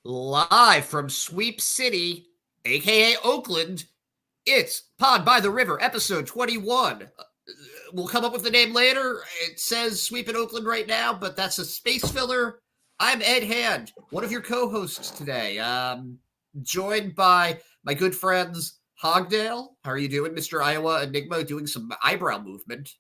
Live from Sweep City, aka Oakland, it's Pod by the River, episode 21. We'll come up with the name later. It says Sweep in Oakland right now, but that's a space filler. I'm Ed Hand, one of your co-hosts today. Joined by my good friends Hogdale. How are you doing, Mr. Iowa Enigma? Doing some eyebrow movement.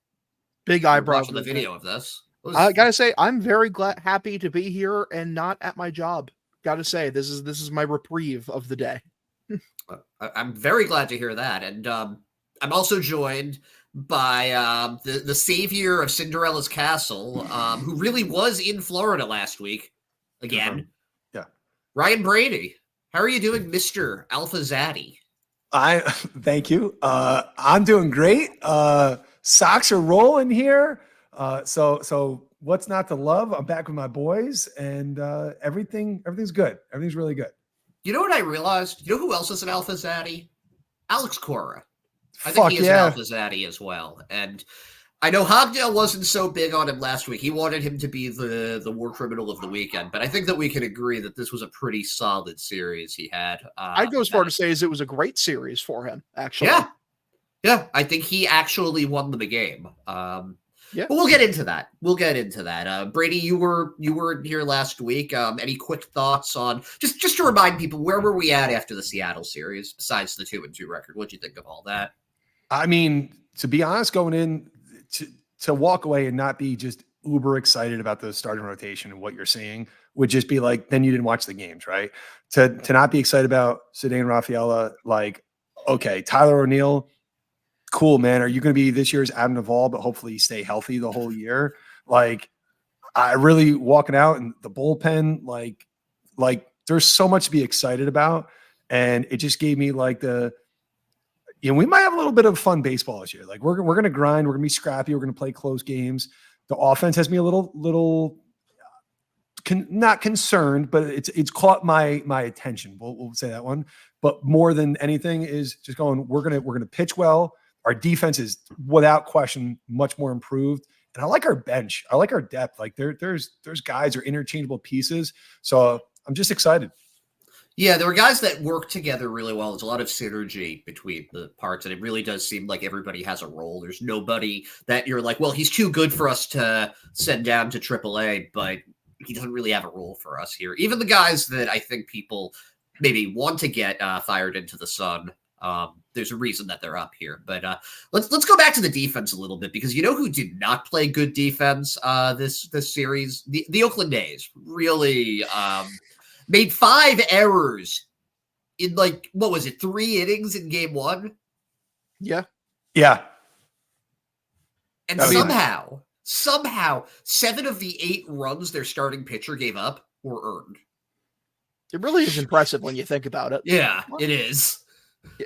Big eyebrow watching movement. The video of this. I gotta say, I'm very happy to be here and not at my job. Gotta say, this is my reprieve of the day. I'm very glad to hear that, and I'm also joined by the savior of Cinderella's Castle, who really was in Florida last week again. Yeah, Ryan Brady. How are you doing, Mr. Alpha Zaddy? Thank you. I'm doing great. Sox are rolling here. So what's not to love? I'm back with my boys, and everything's good. Everything's really good. You know what I realized? You know who else is an Alpha Zaddy? Alex Cora. I think he is an Alpha Zaddy as well. And I know Hogdale wasn't so big on him last week. He wanted him to be the war criminal of the weekend. But I think that we can agree that this was a pretty solid series he had. I'd go as far to say as it was a great series for him, actually. Yeah. I think he actually won the game. Yeah. But we'll get into that. Brady, you were here last week. Any quick thoughts on just to remind people, where were we at after the Seattle series besides the 2-2 record? What'd you think of all that? I mean, to be honest, going in to walk away and not be just uber excited about the starting rotation and what you're seeing would just be like, then you didn't watch the games, right? To not be excited about Ceddanne Rafaela, like, okay, Tyler O'Neill, cool, man. Are you going to be this year's Adam Duvall, but hopefully you stay healthy the whole year? Like, I really walking out and the bullpen, like there's so much to be excited about. And it just gave me like we might have a little bit of fun baseball this year. Like we're going to grind. We're going to be scrappy. We're going to play close games. The offense has me a little not concerned, but it's caught my attention. We'll say that one. But more than anything is just going, we're going to pitch well. Our defense is without question much more improved. And I like our bench. I like our depth. Like there's guys are interchangeable pieces. So I'm just excited. Yeah, there were guys that work together really well. There's a lot of synergy between the parts, and it really does seem like everybody has a role. There's nobody that you're like, well, he's too good for us to send down to AAA, but he doesn't really have a role for us here. Even the guys that I think people maybe want to get fired into the sun, there's a reason that they're up here. But let's go back to the defense a little bit, because you know who did not play good defense this series? The Oakland A's really made 5 errors in, like, what was it, 3 innings in game 1? Yeah. And somehow 7 of the 8 runs their starting pitcher gave up were earned. It really is impressive when you think about it. Yeah, it is.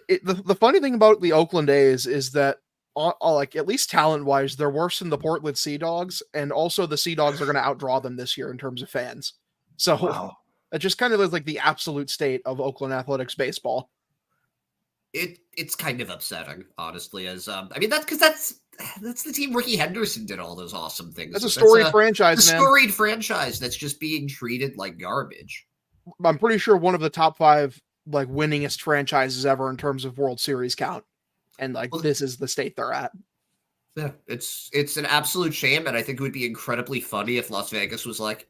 The funny thing about the Oakland A's is that, like, at least talent-wise, they're worse than the Portland Sea Dogs, and also the Sea Dogs are going to outdraw them this year in terms of fans. So wow. It just kind of is like the absolute state of Oakland Athletics baseball. It's kind of upsetting, honestly. As I mean, that's because that's the team Ricky Henderson did all those awesome things. That's a storied franchise, man. A storied franchise that's just being treated like garbage. I'm pretty sure one of the top 5 like winningest franchises ever in terms of World Series count, and like this is the state they're at. Yeah, it's an absolute shame, and I think it would be incredibly funny if Las Vegas was like,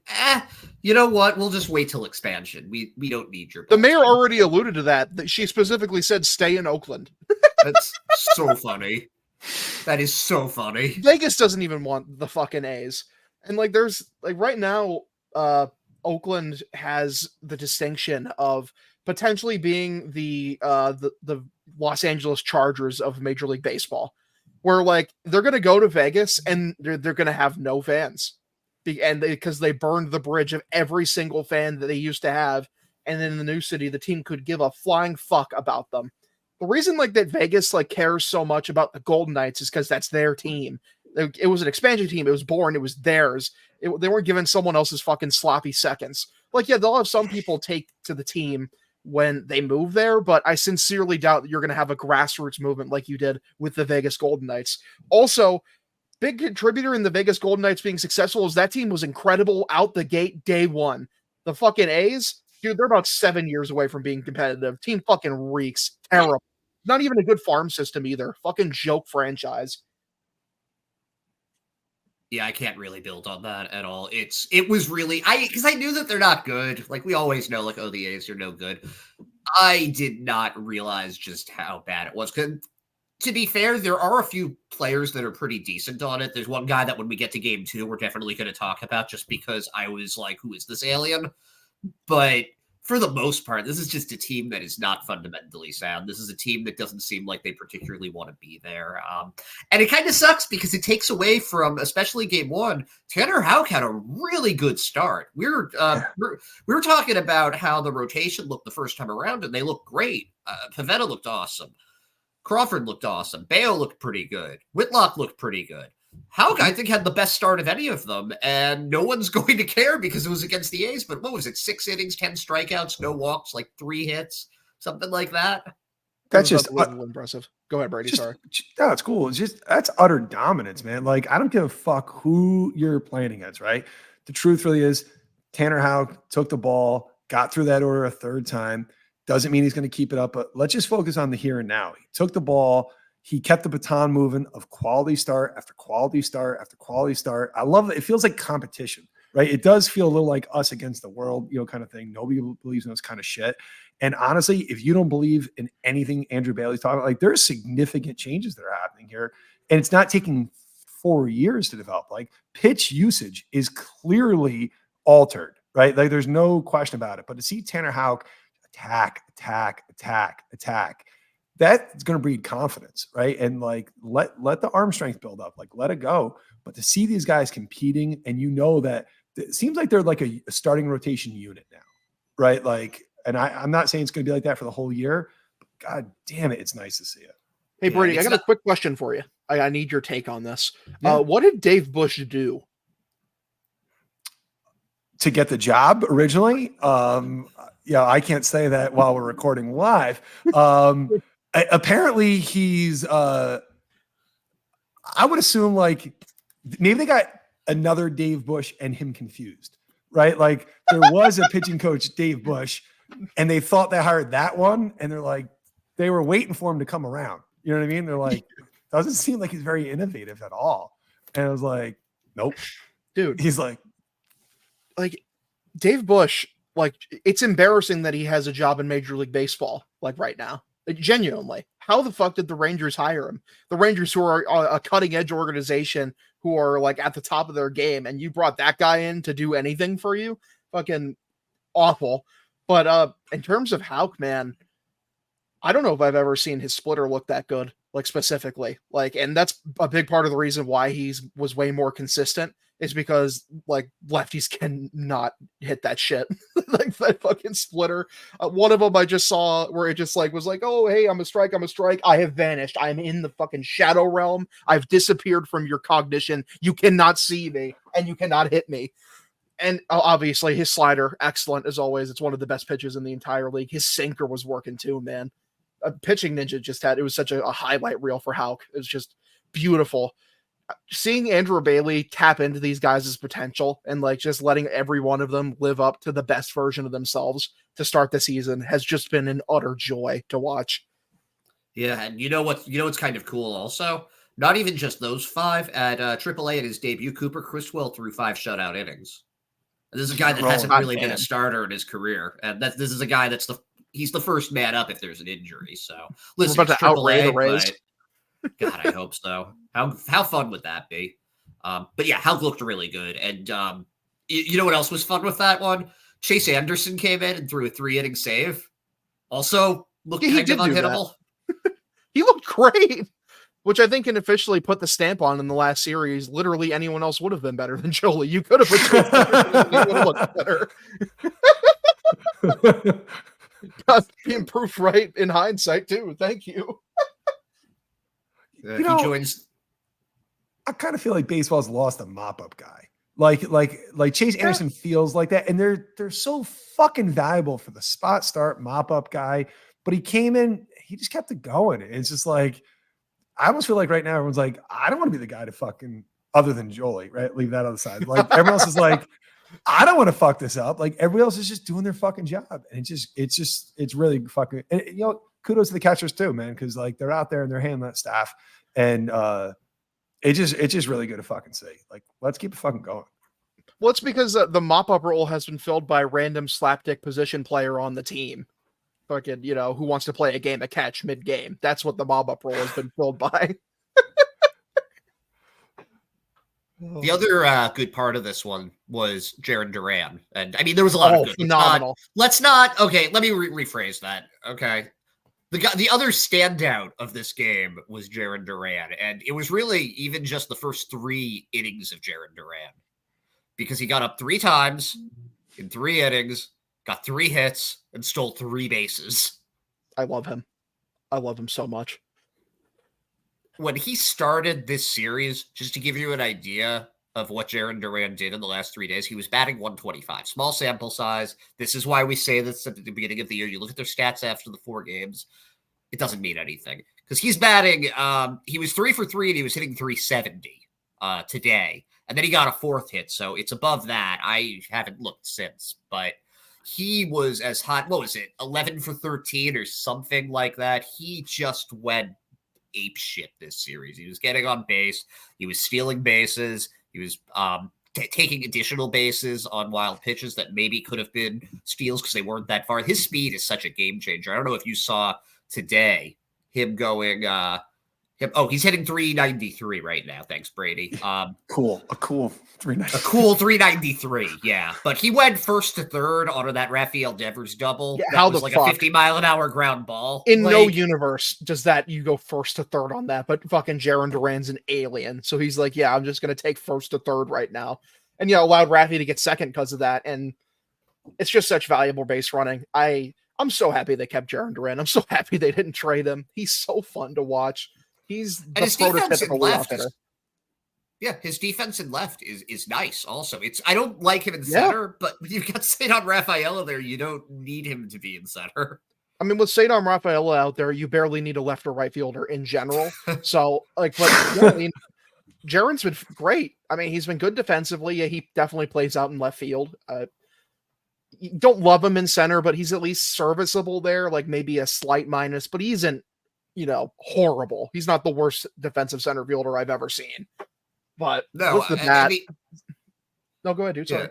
you know what? We'll just wait till expansion. We don't need your. The mayor already alluded to that. She specifically said, "Stay in Oakland." That's so funny. That is so funny. Vegas doesn't even want the fucking A's, and like there's like right now, Oakland has the distinction of potentially being the Los Angeles Chargers of Major League Baseball. Where like they're going to go to Vegas and they're going to have no fans, because they burned the bridge of every single fan that they used to have, and then in the new city the team could give a flying fuck about them. The reason like that Vegas like cares so much about the Golden Knights is because that's their team. It was an expansion team. It was born. It was theirs. They weren't given someone else's fucking sloppy seconds. Like yeah, they'll have some people take to the team when they move there, but I sincerely doubt that you're going to have a grassroots movement like you did with the Vegas Golden Knights. Also, big contributor in the Vegas Golden Knights being successful is that team was incredible out the gate day one. The fucking A's, Dude, they're about 7 years away from being competitive. Team fucking reeks. Terrible. Not even a good farm system either. Fucking joke franchise. Yeah, I can't really build on that at all. It was really because I knew that they're not good. Like we always know, like, oh, the A's are no good. I did not realize just how bad it was. 'Cause, to be fair, there are a few players that are pretty decent on it. There's one guy that when we get to game 2, we're definitely going to talk about just because I was like, who is this alien? But for the most part, this is just a team that is not fundamentally sound. This is a team that doesn't seem like they particularly want to be there. And it kind of sucks because it takes away from, especially game 1, Tanner Houck had a really good start. We were talking about how the rotation looked the first time around, and they looked great. Pavetta looked awesome. Crawford looked awesome. Bayo looked pretty good. Whitlock looked pretty good. Houck, I think, had the best start of any of them, and no one's going to care because it was against the A's. But what was it? 6 innings, 10 strikeouts, no walks, like 3 hits, something like that. That's just impressive. Go ahead, Brady. Sorry. No, it's cool. It's just that's utter dominance, man. Like I don't give a fuck who you're playing against, right? The truth really is Tanner Houck took the ball, got through that order a third time. Doesn't mean he's going to keep it up, but let's just focus on the here and now. He took the ball. He kept the baton moving of quality start after quality start after quality start. I love it. It feels like competition, right? It does feel a little like us against the world, kind of thing. Nobody believes in this kind of shit. And honestly, if you don't believe in anything Andrew Bailey's talking about, like there's significant changes that are happening here. And it's not taking 4 years to develop. Like pitch usage is clearly altered, right? Like there's no question about it. But to see Tanner Houck attack, that's going to breed confidence, right? And like let the arm strength build up, like let it go. But to see these guys competing, and that it seems like they're like a starting rotation unit now, right? Like, and I'm not saying it's going to be like that for the whole year, but God damn it, it's nice to see it. Hey Brady, I got a quick question for you. I need your take on this. Yeah. What did Dave Bush do to get the job originally? I can't say that while we're recording live. Apparently he's I would assume like maybe they got another Dave Bush and him confused, right? Like there was a pitching coach, Dave Bush, and they thought they hired that one, and they're like, they were waiting for him to come around. You know what I mean? They're like, doesn't seem like he's very innovative at all. And I was like, nope. Dude, he's like Dave Bush, like it's embarrassing that he has a job in Major League Baseball, like right now. Like, genuinely, how the fuck did the Rangers hire him? The Rangers, who are a cutting edge organization, who are like at the top of their game, and you brought that guy in to do anything for you? Fucking awful. But in terms of Houck, man, I don't know if I've ever seen his splitter look that good, like specifically. Like, and that's a big part of the reason why was way more consistent, is because like lefties can not hit that shit. Like that fucking splitter. One of them I just saw where it just like was like, oh, hey, I'm a strike. I have vanished. I'm in the fucking shadow realm. I've disappeared from your cognition. You cannot see me and you cannot hit me. And obviously his slider, excellent as always. It's one of the best pitches in the entire league. His sinker was working too, man. Pitching Ninja it was such a highlight reel for Houck. It was just beautiful. Seeing Andrew Bailey tap into these guys' potential and like just letting every one of them live up to the best version of themselves to start the season has just been an utter joy to watch. Yeah, and you know what's kind of cool also? Not even just those 5 at AAA in his debut. Cooper Criswell threw 5 shutout innings. And this is a guy that hasn't really been a starter in his career, and this is a guy he's the first man up if there's an injury. So listen, we're about to outweigh the Rays. God, I hope so. How fun would that be? But yeah, Houck looked really good. And you know what else was fun with that one? Chase Anderson came in and threw a 3-inning save. Also looked kind of unhittable. He looked great, which I think can officially put the stamp on in the last series. Literally anyone else would have been better than Jolie. You could have put Chase Anderson, he would have looked better. God, being proved right in hindsight too. Thank you. He joins. I kind of feel like baseball's lost a mop-up guy. Like Chase Anderson feels like that, and they're so fucking valuable for the spot start mop-up guy. But he came in, he just kept it going. It's just like I almost feel like right now everyone's like, I don't want to be the guy to fucking other than Jolie, right? Leave that on the side. Like everyone else is like, I don't want to fuck this up. Like everybody else is just doing their fucking job. And it's really fucking, and, you know, kudos to the catchers too, man. Cause like they're out there and they're handling that staff. And it's just really good to fucking see. Like, let's keep it fucking going. Well, it's because the mop-up role has been filled by a random slapdick position player on the team. Fucking, you know, who wants to play a game of catch mid-game. That's what the mop-up role has been filled by. The other good part of this one was Jarren Duran. And, I mean, there was a lot of good. Phenomenal. Let me rephrase that, okay? The other standout of this game was Jarren Duran, and it was really even just the first 3 innings of Jarren Duran. Because he got up 3 times in 3 innings, got 3 hits, and stole 3 bases. I love him. I love him so much. When he started this series, just to give you an idea of what Jarren Duran did in the last 3 days, he was batting 125. Small sample size. This is why we say this at the beginning of the year. You look at their stats after the 4 games, it doesn't mean anything. Because he's batting, he was 3 for 3, and he was hitting 370 today. And then he got a 4th hit, so it's above that. I haven't looked since, but he was as hot. What was it, 11 for 13 or something like that? He just went ape shit this series. He was getting on base. He was stealing bases. He was taking additional bases on wild pitches that maybe could have been steals because they weren't that far. His speed is such a game changer. I don't know if you saw today him going he's hitting 393 right now. Thanks, Brady. A cool 393. A cool 393, yeah. But he went first to third on that Rafael Devers double. Yeah, that how was the like fuck? a 50-mile-an-hour ground ball. In no universe does that you go first to third on that, but fucking Jarren Duran's an alien. So he's like, yeah, I'm just going to take first to third right now. And, you know, allowed Rafi to get second because of that. And it's just such valuable base running. I'm so happy they kept Jarren Duran. I'm so happy they didn't trade him. He's so fun to watch. He's the prototypical leadoff hitter. Yeah, his defense in left is nice also. I don't like him in center, but you've got Cedar Rafaela there. You don't need him to be in center. I mean, with Cedar Rafaela out there, you barely need a left or right fielder in general. So, like, but yeah, I mean, Jarren's been great. I mean, he's been good defensively. Yeah, he definitely plays out in left field. You don't love him in center, but he's at least serviceable there, like maybe a slight minus, but he isn't, you know, horrible. He's not the worst defensive center fielder I've ever seen. But no, go ahead, dude. Sorry. Yeah.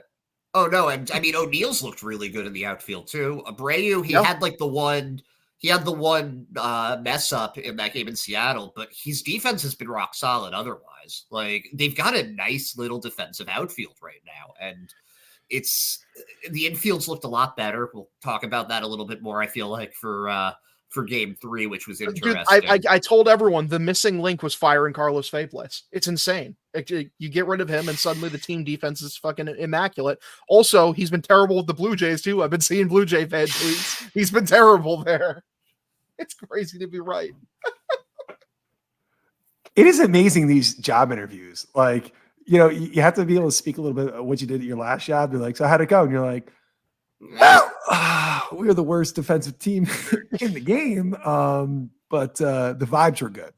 Oh no, and I mean O'Neill's looked really good in the outfield too. Abreu, he had like the one mess up in that game in Seattle, but his defense has been rock solid otherwise. Like they've got a nice little defensive outfield right now, and the infield's looked a lot better. We'll talk about that a little bit more, I feel like, for game 3, which was interesting. Dude, I told everyone the missing link was firing Carlos Fables. It's insane. You get rid of him and suddenly the team defense is fucking immaculate. Also, he's been terrible with the Blue Jays too. I've been seeing Blue Jay fan tweets. He's been terrible there. It's crazy to be right. It is amazing, these job interviews. Like, you know, you have to be able to speak a little bit of what you did at your last job. They're like, so how'd it go? And you're like, well, we're the worst defensive team in the game, but the vibes were good.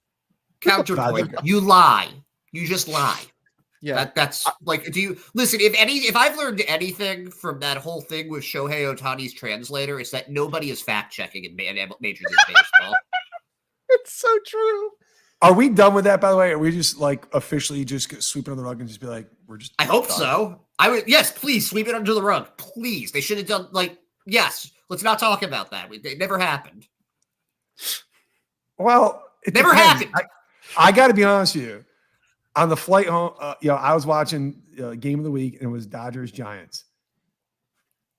Counterpoint: you lie. You just lie. Yeah, that's like. Do you listen? If I've learned anything from that whole thing with Shohei Ohtani's translator, it's that nobody is fact checking in Major League Baseball. It's so true. Are we done with that, by the way? Are we just like officially just sweep it on the rug and just be like, we're just. I hope so. Yes, please sweep it under the rug. Please. They should have done yes, let's not talk about that. It never happened. Well, it never happened. I got to be honest with you. On the flight home, I was watching Game of the Week, and it was Dodgers Giants.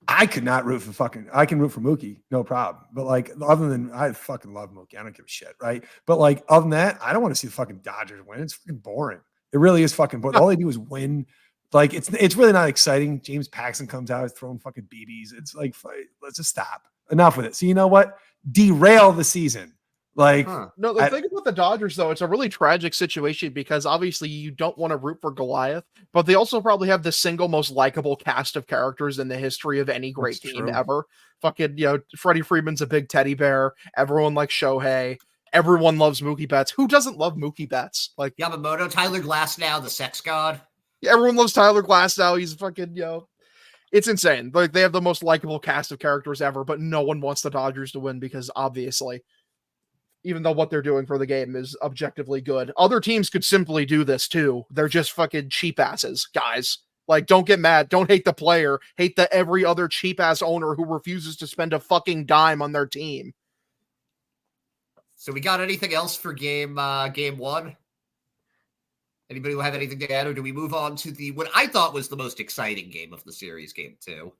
I could not root for I can root for Mookie, no problem. But like, other than I fucking love Mookie, I don't give a shit, right? But like, other than that, I don't want to see the fucking Dodgers win. It's fucking boring. It really is fucking boring. All they do is win. Like, it's really not exciting. James Paxton comes out, throwing fucking BBs. It's like, let's just stop. Enough with it. So you know what? Derail the season. Like, no, the thing about the Dodgers, though, it's a really tragic situation because obviously you don't want to root for Goliath, but they also probably have the single most likable cast of characters in the history of any great team ever. Fucking, Freddie Freeman's a big teddy bear. Everyone likes Shohei. Everyone loves Mookie Betts. Who doesn't love Mookie Betts? Like Yamamoto, Tyler Glasnow, the sex god. Yeah, everyone loves Tyler Glasnow. He's fucking, It's insane. Like, they have the most likable cast of characters ever, but no one wants the Dodgers to win because obviously, even though what they're doing for the game is objectively good, other teams could simply do this too. They're just fucking cheap asses, guys. Like, don't get mad. Don't hate the player. Hate the every other cheap ass owner who refuses to spend a fucking dime on their team. So we got anything else for game one? Anybody have anything to add, or do we move on to what I thought was the most exciting game of the series, game two?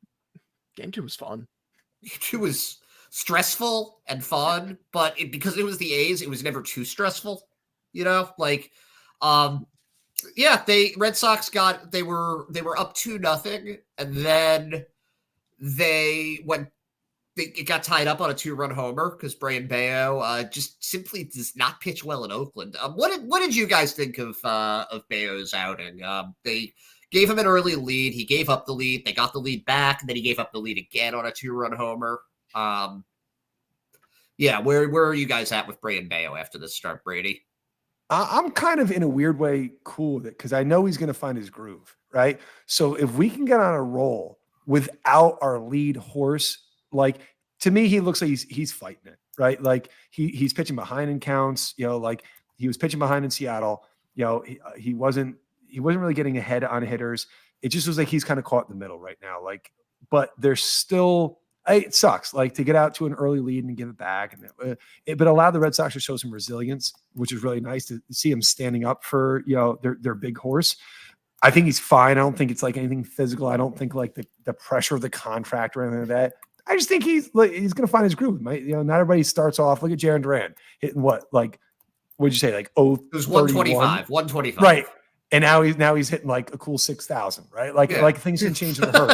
Game two was fun. Game two was stressful and fun, but because it was the A's, it was never too stressful. Red Sox they were up 2-0, and then it got tied up on a 2-run homer because Brayan Bello just simply does not pitch well in Oakland. What did you guys think of Bello's outing? They gave him an early lead. He gave up the lead. They got the lead back, and then he gave up the lead again on a 2-run homer. Where are you guys at with Brayan Bello after this start, Brady? I'm kind of in a weird way cool with it because I know he's going to find his groove, right? So if we can get on a roll without our lead horse, like, to me, he looks like he's fighting it, right? Like he's pitching behind in counts, like he was pitching behind in Seattle. He wasn't really getting ahead on hitters. It just was like he's kind of caught in the middle right now. Like, but there's still, it sucks, like, to get out to an early lead and give it back, but allow the Red Sox to show some resilience, which is really nice to see him standing up for their big horse. I think he's fine. I don't think it's like anything physical. I don't think like the pressure of the contract or anything like that. I just think he's going to find his groove. Not everybody starts off. Look at Jaron Duran hitting what? Like, what'd you say? Like, it was 125. Right. And now he's hitting like a cool 6,000, right? Like things can change in a hurry,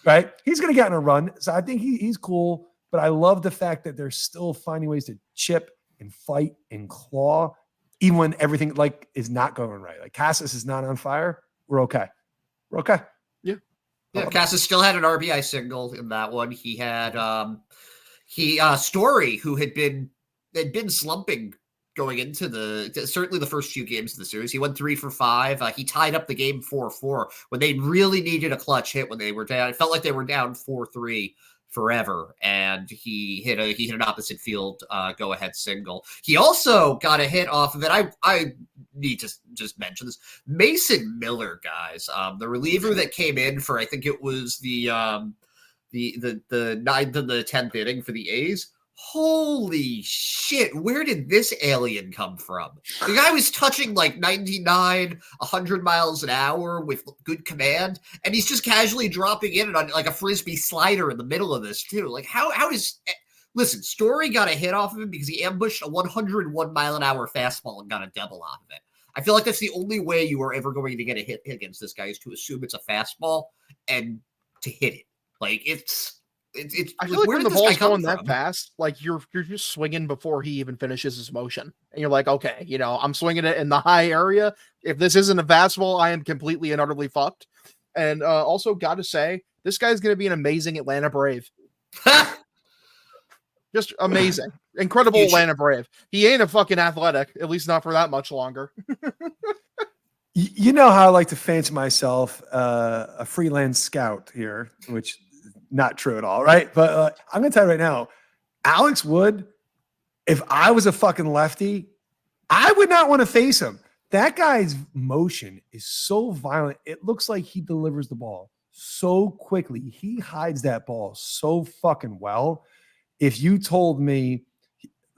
right? He's going to get in a run. So I think he's cool, but I love the fact that they're still finding ways to chip and fight and claw, even when everything like is not going right. Like Casas is not on fire. We're okay. Yeah, Casas still had an RBI single in that one. He had Story, who had been slumping going into certainly the first few games of the series. He went 3 for 5. He tied up the game 4-4 when they really needed a clutch hit when they were down. It felt like they were down 4-3 forever, and he hit an opposite field go ahead single. He also got a hit off of it. I need to just mention this. Mason Miller, guys, the reliever that came in for, I think it was the 9th and the 10th inning for the A's. Holy shit, where did this alien come from? The guy was touching like 99, 100 miles an hour with good command, and he's just casually dropping in on like a frisbee slider in the middle of this too. Like, how is... Listen, Story got a hit off of him because he ambushed a 101 mile an hour fastball and got a double off of it. I feel like that's the only way you are ever going to get a hit against this guy, is to assume it's a fastball and to hit it. Like, it's I feel like when the ball's going that fast, like you're just swinging before he even finishes his motion, and you're like, okay, I'm swinging it in the high area. If this isn't a fastball, I am completely and utterly fucked. And also, got to say, this guy's going to be an amazing Atlanta Brave. Just amazing, incredible Atlanta Brave. He ain't a fucking Athletic, at least not for that much longer. You know how I like to fancy myself a freelance scout here, which. Not true at all, right? But I'm going to tell you right now, Alex Wood, if I was a fucking lefty, I would not want to face him. That guy's motion is so violent. It looks like he delivers the ball so quickly. He hides that ball so fucking well. If you told me,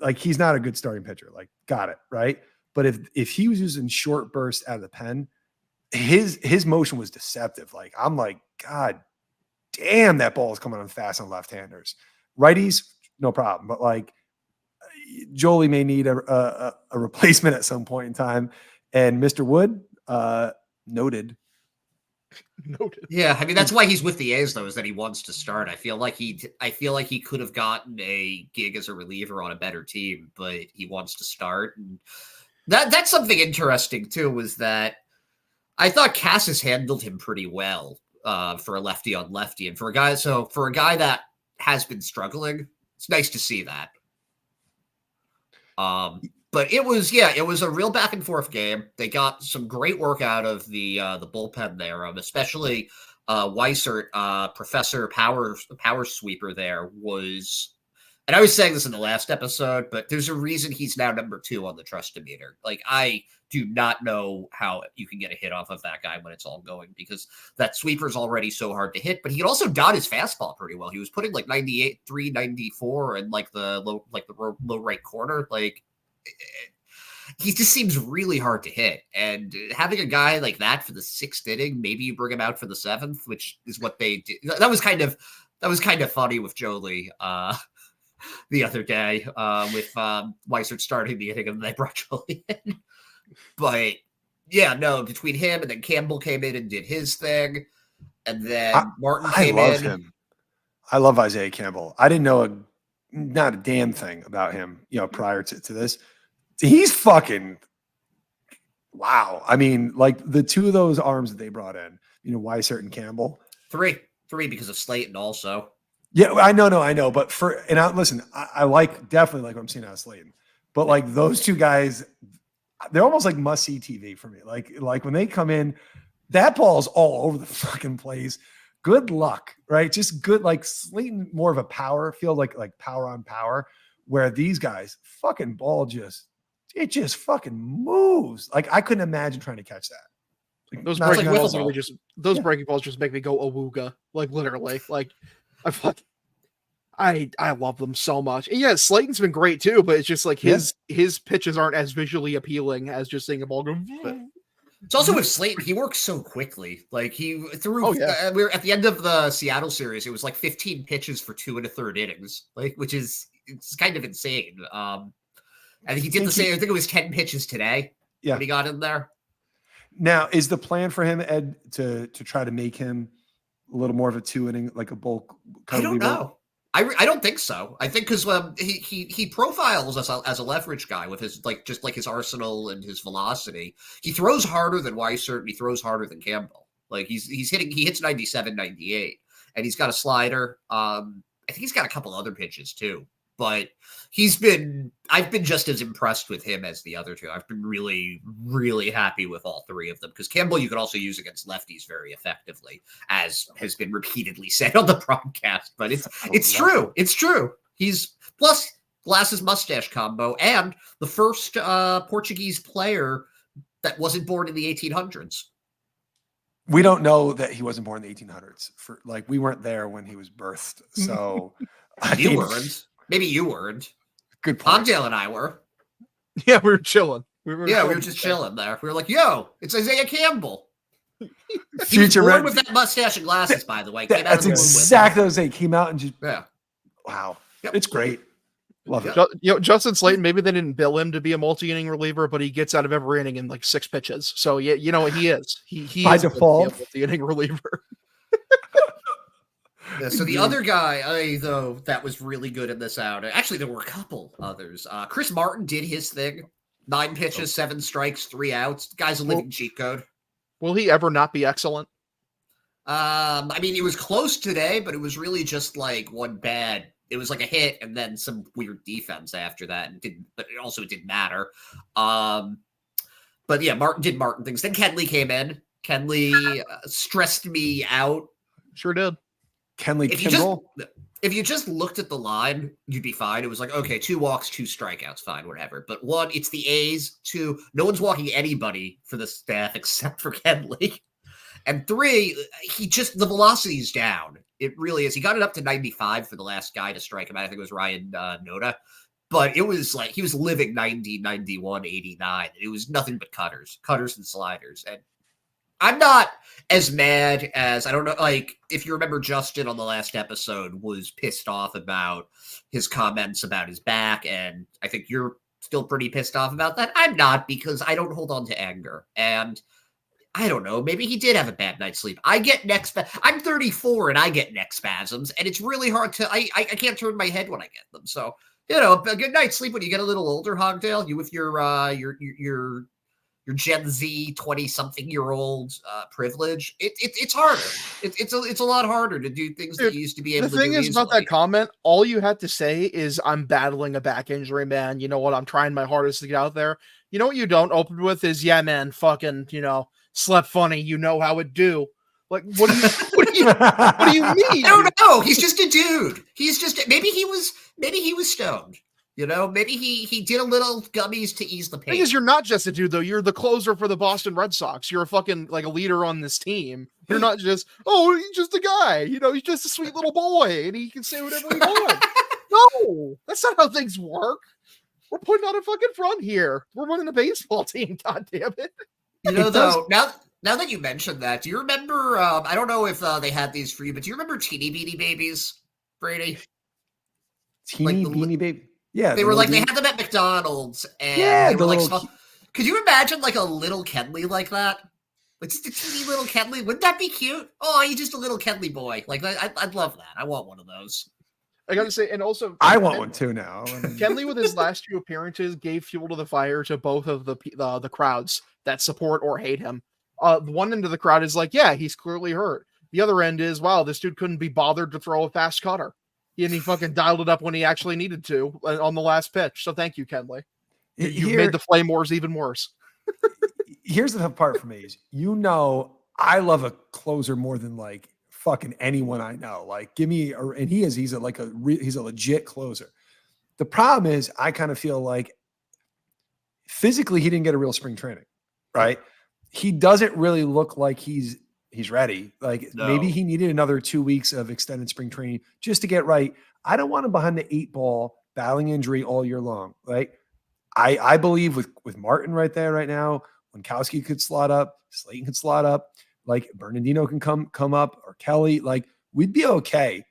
like, he's not a good starting pitcher, like, got it, right? But if he was using short bursts out of the pen, his motion was deceptive. Like, I'm like, God damn, that ball is coming on fast on left-handers. Righties, no problem. But like, Jolie may need a replacement at some point in time. And Mr. Wood, noted. Yeah, I mean, that's why he's with the A's, though, is that he wants to start. I feel like he could have gotten a gig as a reliever on a better team, but he wants to start. And that's something interesting too, was that I thought Casas handled him pretty well. For a lefty on lefty, and for a guy that has been struggling, it's nice to see that. But it was a real back and forth game. They got some great work out of the bullpen there, especially Weissert, Professor Power Sweeper there was, and I was saying this in the last episode, but there's a reason he's now number 2 on the trust-o-meter. Like, I do not know how you can get a hit off of that guy when it's all going, because that sweeper's already so hard to hit, but he can also dot his fastball pretty well. He was putting like 98, 394 and like the low right corner. Like, he just seems really hard to hit. And having a guy like that for the 6th inning, maybe you bring him out for the 7th, which is what they did. That was kind of funny with Jolie the other day with Weissert starting the inning and they brought Jolie in. But yeah, no, between him and then Campbell came in and did his thing. And then Martin came in. I love him. I love Isaiah Campbell. I didn't know not a damn thing about him, prior to this. He's fucking wow. I mean, like the 2 of those arms that they brought in, Weissert and Campbell. 3 because of Slayton also. Yeah, I know. But I like definitely like what I'm seeing out of Slayton. But like those 2 guys, they're almost like must-see TV for me. Like when they come in, that ball's all over the fucking place. Good luck, right? Just good, like Slayton, more of a power field, like power on power, where these guys fucking ball just fucking moves. Like I couldn't imagine trying to catch that. Like, those breaking balls breaking balls just make me go awooga, like literally. Like I love them so much. And yeah, Slayton's been great too, but it's just like his pitches aren't as visually appealing as just seeing a ball go. It's also with Slayton, he works so quickly. Like he threw. We're at the end of the Seattle series. It was like 15 pitches for 2 1/3 innings, like it's kind of insane. And he did the same. I think it was 10 pitches today. Yeah, when he got in there. Now, is the plan for him, Ed, to try to make him a little more of a 2 inning, like a bulk? I don't know. I don't think so. I think because he profiles as a leverage guy with his just like his arsenal and his velocity. He throws harder than Weissert and he throws harder than Campbell. Like he hits 97, 98, and he's got a slider. I think he's got a couple other pitches too. But I've been just as impressed with him as the other 2. I've been really, really happy with all 3 of them because Campbell you can also use against lefties very effectively, as has been repeatedly said on the broadcast. But it's true. It's true. He's plus glasses mustache combo and the first Portuguese player that wasn't born in the 1800s. We don't know that he wasn't born in the 1800s. We weren't there when he was birthed. So you weren't. Maybe you weren't. Good point. Hogdale and I were. Yeah, we were chilling. We were just chilling there. We were like, yo, it's Isaiah Campbell. He Future was born Red with that mustache and glasses, by the way. That's exactly what I was saying. Came out and just wow. Yep. It's great. Love it. Justin Slayton, maybe they didn't bill him to be a multi-inning reliever, but he gets out of every inning in like 6 pitches. So yeah, you know what he is. He by is default a multi-inning reliever. Yeah, so the other guy, though, that was really good in this outing. Actually, there were a couple others. Chris Martin did his thing. 9 pitches, 7 strikes, 3 outs. The guy's a living cheat code. Will he ever not be excellent? I mean, it was close today, but it was really just like one bad. It was like a hit and then some weird defense after that. But it also didn't matter. But yeah, Martin did Martin things. Then Kenley came in. Kenley stressed me out. Sure did. Kenley Kimball. If you just looked at the line, you'd be fine. It was like, okay, 2 walks, 2 strikeouts, fine, whatever. But 1, it's the A's. 2, no one's walking anybody for the staff except for Kenley. And 3, the velocity's down. It really is. He got it up to 95 for the last guy to strike him out. I think it was Ryan Noda. But it was like he was living 90, 91, 89. It was nothing but cutters and sliders. And I'm not as mad as, I don't know, like, if you remember Justin on the last episode was pissed off about his comments about his back, and I think you're still pretty pissed off about that. I'm not, because I don't hold on to anger. And I don't know, maybe he did have a bad night's sleep. I get I'm 34 and I get neck spasms, and it's really hard to, I can't turn my head when I get them. So, you know, a good night's sleep when you get a little older, Hogdale, you with your Gen Z 20-something-year-old privilege, it's harder. It's a lot harder to do things that you used to be able to do. The thing is about that comment, all you had to say is, I'm battling a back injury, man. You know what? I'm trying my hardest to get out there. You know what you don't open with is, yeah, man, fucking, slept funny. You know how it do. Like, what do you mean? I don't know. He's just a dude. Maybe he was stoned. You know, maybe he did a little gummies to ease the pain. Because you're not just a dude, though. You're the closer for the Boston Red Sox. You're a fucking like a leader on this team. You're not just, he's just a guy. You know, he's just a sweet little boy, and he can say whatever he wants. No, that's not how things work. We're putting on a fucking front here. We're running a baseball team. God damn it. You know, though, now that you mentioned that, do you remember? I don't know if they had these for you, but do you remember Teeny Beanie Babies, Brady? Teeny Beanie Baby. Yeah, they were like they had them at McDonald's, and they were like, could you imagine like a little Kenley like that? Like just a teeny little Kenley. Wouldn't that be cute? Oh, he's just a little Kenley boy. Like I'd love that. I want one of those. I gotta say, and also I want one too now. Kenley, with his last 2 appearances, gave fuel to the fire to both of the crowds that support or hate him. One end of the crowd is like, yeah, he's clearly hurt. The other end is, wow, this dude couldn't be bothered to throw a fast cutter. And he fucking dialed it up when he actually needed to on the last pitch. So thank you, Kenley. You've made the Flame Wars even worse. Here's the tough part for me is, I love a closer more than like fucking anyone I know. Like, give me, and he's a legit closer. The problem is, I kind of feel like physically he didn't get a real spring training, right? He doesn't really look like he's ready. Like maybe he needed another 2 weeks of extended spring training just to get right. I don't want him behind the 8 ball battling injury all year long. Right. I believe with Martin right there right now, Winkowski could slot up, Slayton could slot up, like Bernardino can come up, or Kelly, like we'd be okay.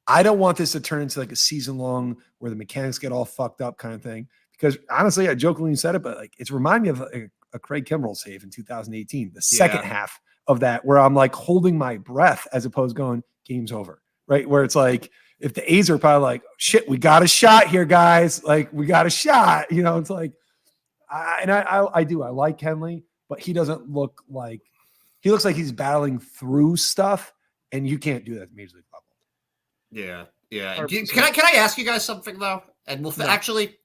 I don't want this to turn into like a season long where the mechanics get all fucked up kind of thing. Because honestly, I jokingly said it, but like it's reminding me of a Craig Kimbrell save in 2018, the second half of that, where I'm like holding my breath as opposed to going, game's over, right? Where it's like, if the A's are probably like, shit, we got a shot here, guys. Like, we got a shot. You know, it's like, I like Kenley, but he doesn't look like, he looks like he's battling through stuff, and you can't do that at the major league level. Yeah. Yeah. Can I ask you guys something, though? And we'll actually,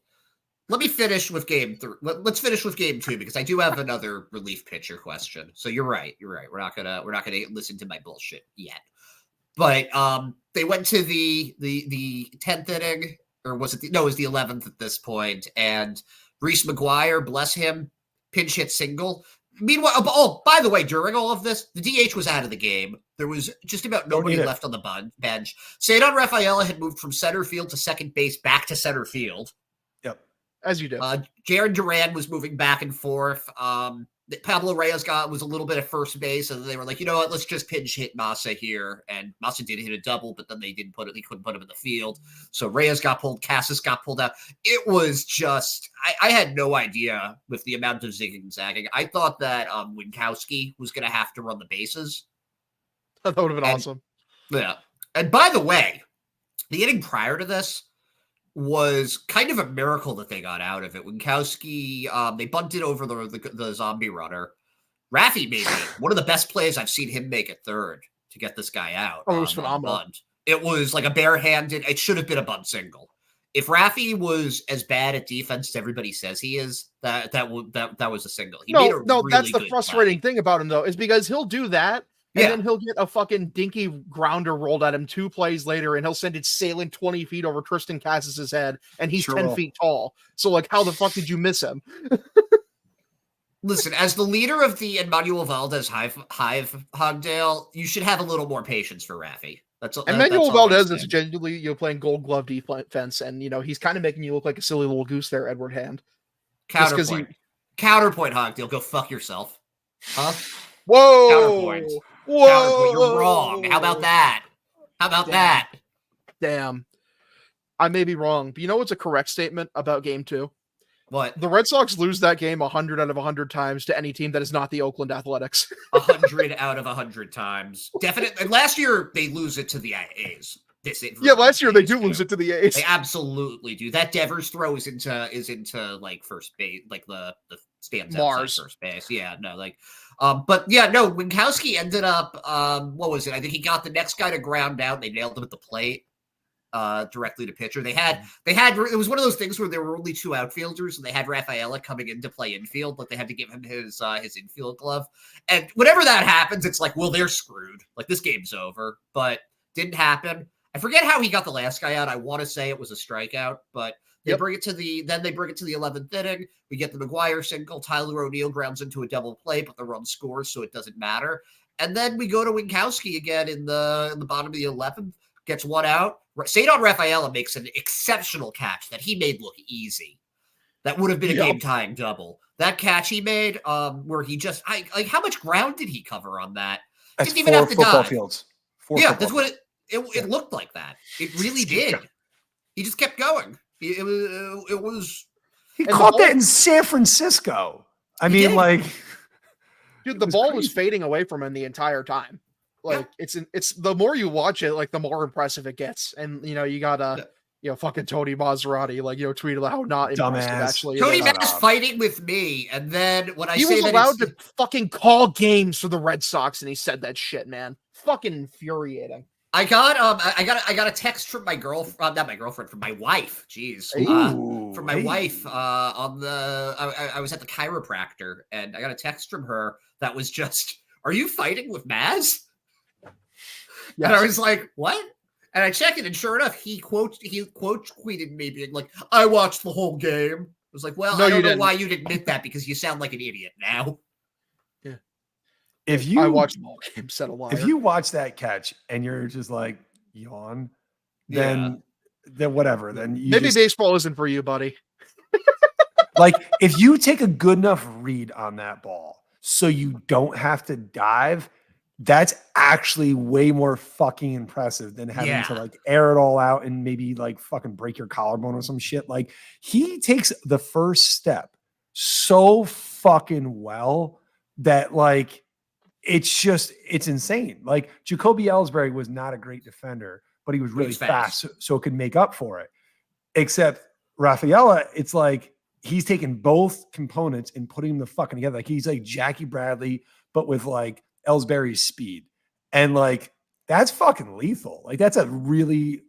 let me finish with game 3. Let's finish with game 2, because I do have another relief pitcher question. So you're right. We're not gonna listen to my bullshit yet. But they went to the 10th inning, or was it? It was the 11th at this point, and Reese McGuire, bless him, pinch hit single. Meanwhile, by the way, during all of this, the DH was out of the game. There was just about nobody left on the bench. Cedar Rafaela had moved from center field to second base, back to center field. As you do. Jaron Duran was moving back and forth. Pablo Reyes was a little bit at first base, and they were like, you know what, let's just pinch hit Massa here. And Massa did hit a double, but then they couldn't put him in the field. So Reyes got pulled, Casas got pulled out. It was just, I had no idea with the amount of zigging and zagging. I thought that Winkowski was going to have to run the bases. That would have been awesome. Yeah. And by the way, the inning prior to this was kind of a miracle that they got out of it. Winkowski, they bunted over the zombie runner. Raffy made one of the best plays I've seen him make at third to get this guy out. Oh, it was phenomenal. Bunt. It was like a barehanded. It should have been a bunt single. If Raffy was as bad at defense as everybody says he is, that was a single. That's the frustrating thing about him, though, is because he'll do that. And then he'll get a fucking dinky grounder rolled at him 2 plays later, and he'll send it sailing 20 feet over Tristan Casas's head, and he's 10 feet tall. So, like, how the fuck did you miss him? Listen, as the leader of the Emmanuel Valdez Hive Hogdale, you should have a little more patience for Raffy. Emmanuel Valdez is genuinely playing Gold Glove defense, and he's kind of making you look like a silly little goose there, Edward Hand. Counterpoint, Hogdale, go fuck yourself. Huh? Whoa! Counterpoint. Whoa! You're wrong. How about that? Damn. I may be wrong, but you know what's a correct statement about Game 2? What? The Red Sox lose that game 100 out of 100 times to any team that is not the Oakland Athletics. 100 out of 100 times. Definitely. And last year, they lose it to the A's. Last year they do lose it to the A's. They absolutely do. That Devers throw is into like first base, like the stands outside first base. Yeah, no, like, but yeah, no. Winkowski ended up, what was it? I think he got the next guy to ground out. They nailed him at the plate. directly to pitcher. It was one of those things where there were only 2 outfielders and they had Rafaela coming in to play infield, but they had to give him his infield glove. And whenever that happens, it's like, well, they're screwed. Like, this game's over, but didn't happen. I forget how he got the last guy out. I want to say it was a strikeout, but they bring it to the 11th inning. We get the McGuire single. Tyler O'Neill grounds into a double play, but the run scores, so it doesn't matter. And then we go to Winkowski again in the bottom of the 11th, gets one out. Cedar Rafaela makes an exceptional catch that he made look easy. That would have been a game-tying double. That catch he made, where he just how much ground did he cover on that? That's didn't even have to football dive. Fields. That's what it looked like. That it really did. He just kept going. It was. He caught that in San Francisco. I mean, dude, the ball was fading away from him the entire time. Like it's the more you watch it, like the more impressive it gets. And you got fucking Tony Maserati, tweeted how not impressive actually. Tony Mass fighting with me, and then when he was allowed to fucking call games for the Red Sox, and he said that shit, man. Fucking infuriating. I got a text from my girlfriend, not my girlfriend, from my wife. Jeez, from my wife. I was at the chiropractor, and I got a text from her that was just, "Are you fighting with Maz?" Yes. And I was like, "What?" And I checked it, and sure enough, he quote tweeted me being like, "I watched the whole game." I was like, "Well, no, I don't know why you'd admit that, because you sound like an idiot now." Yeah. I watched the whole game, said a liar. If you watch that catch and you're just like yawn, then whatever. Then maybe baseball isn't for you, buddy. Like, if you take a good enough read on that ball, so you don't have to dive, that's actually way more fucking impressive than having to air it all out and maybe fucking break your collarbone or some shit. Like, he takes the first step so fucking well that it's insane. Like, Jacoby Ellsbury was not a great defender, but he was really fast, so it could make up for it. Except Rafaela, it's like he's taking both components and putting them fucking together. Like, he's like Jackie Bradley, but with Ellsbury's speed. And that's fucking lethal. Like, that's a really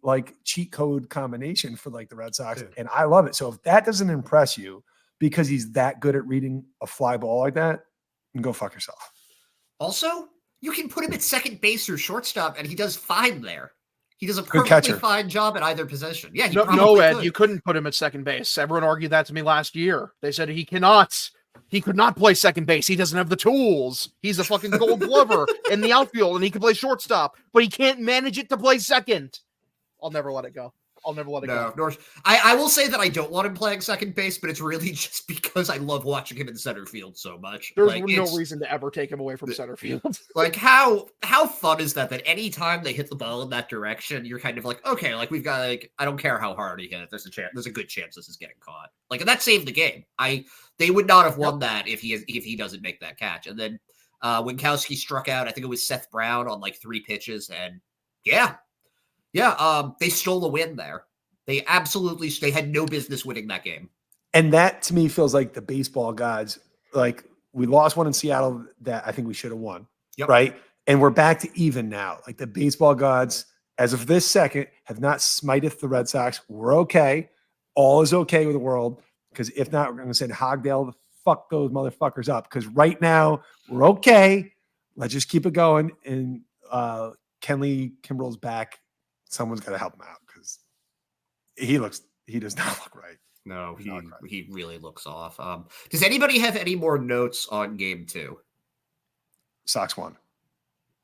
cheat code combination for the Red Sox. Dude. And I love it. So if that doesn't impress you because he's that good at reading a fly ball like that, then go fuck yourself. Also, you can put him at second base or shortstop, and he does fine there. He does a perfectly fine job at either position. Yeah, no, Ed, you couldn't put him at second base. Everyone argued that to me last year. They said he could not play second base. He doesn't have the tools. He's a fucking Gold Glover in the outfield, and he can play shortstop, but he can't manage it to play second. I'll never let it go. No, I will say that I don't want him playing second base, but it's really just because I love watching him in center field so much. There's no reason to ever take him away from center field. How fun is that any time they hit the ball in that direction, you're kind of like, okay, we've got I don't care how hard he hit it. There's a good chance this is getting caught. And that saved the game. They would not have won that if he doesn't make that catch. And then Winkowski struck out. I think it was Seth Brown on 3 pitches, and they stole the win there. They had no business winning that game. And that to me feels like the baseball gods, we lost one in Seattle that I think we should have won. Yep. Right. And we're back to even now. The baseball gods, as of this second, have not smiteth the Red Sox. We're okay. All is okay with the world. Because if not, we're going to send Hogdale to fuck those motherfuckers up. Because right now we're okay. Let's just keep it going. And Kenley Kimbrell's back. Someone's got to help him out because he does not look right. No, he really looks off. Does anybody have any more notes on game 2? Sox won.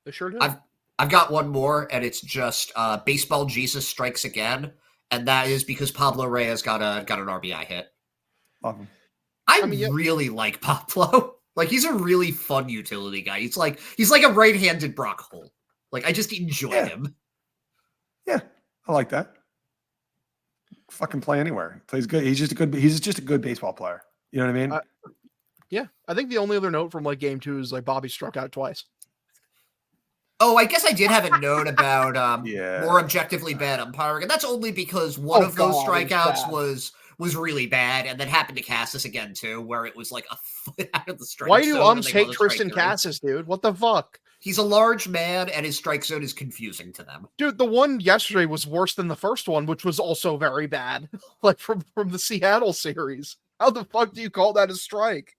They sure do. I've got one more, and it's just baseball Jesus strikes again, and that is because Pablo Reyes got an RBI hit. I really like Pablo. He's a really fun utility guy. He's like a right-handed Brock Holt. I just enjoy him. Yeah, I like that. Fucking play anywhere. He plays good. He's just a good baseball player. You know what I mean? Yeah. I think the only other note from game 2 is Bobby struck out twice. Oh, I guess I did have a note about more objectively bad umpiring, and that's only because one of those strikeouts was really bad, and that happened to Cassis again too, where it was a foot out of the strike. Why do umps hate Tristan Cassis, dude? What the fuck? He's a large man, and his strike zone is confusing to them. Dude, the one yesterday was worse than the first one, which was also very bad. Like from the Seattle series. How the fuck do you call that a strike?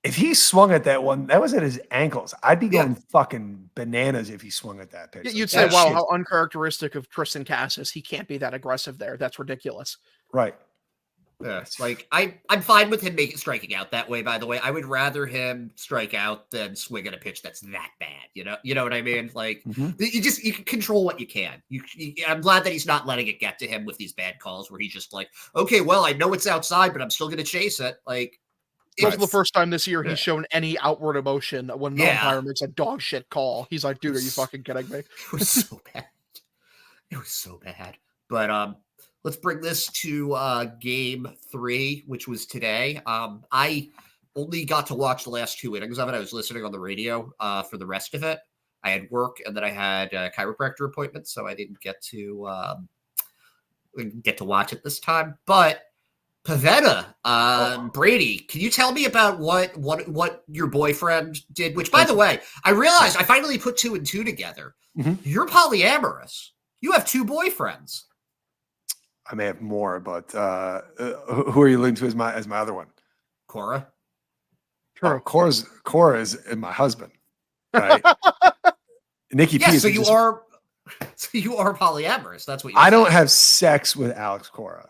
If he swung at that one, that was at his ankles. I'd be going fucking bananas if he swung at that pitch. You'd say, wow, how uncharacteristic of Tristan Cassis. He can't be that aggressive there. That's ridiculous. Right. Yeah, it's like I'm fine with him striking out that way. By the way, I would rather him strike out than swing at a pitch that's that bad. You know what I mean? Like you can control what you can. I'm glad that he's not letting it get to him with these bad calls where he's just like, okay, well, I know it's outside, but I'm still going to chase it. Like, it's the first time this year he's shown any outward emotion when the umpire makes a dog shit call. He's like, dude, are you fucking kidding me? It was so bad. It was so bad. But let's bring this to game 3, which was today. I only got to watch the last 2 innings of it. I was listening on the radio for the rest of it. I had work, and then I had a chiropractor appointment, so I didn't get to watch it this time. But Pivetta, Brady, can you tell me about what your boyfriend did? Which, by the way, I realized I finally put 2 and 2 together. You're polyamorous. You have 2 boyfriends. I may have more, but who are you linked to as my other one? Cora. True. Cora is my husband, right? Nikki P. So you are polyamorous. That's what I don't have sex with Alex Cora.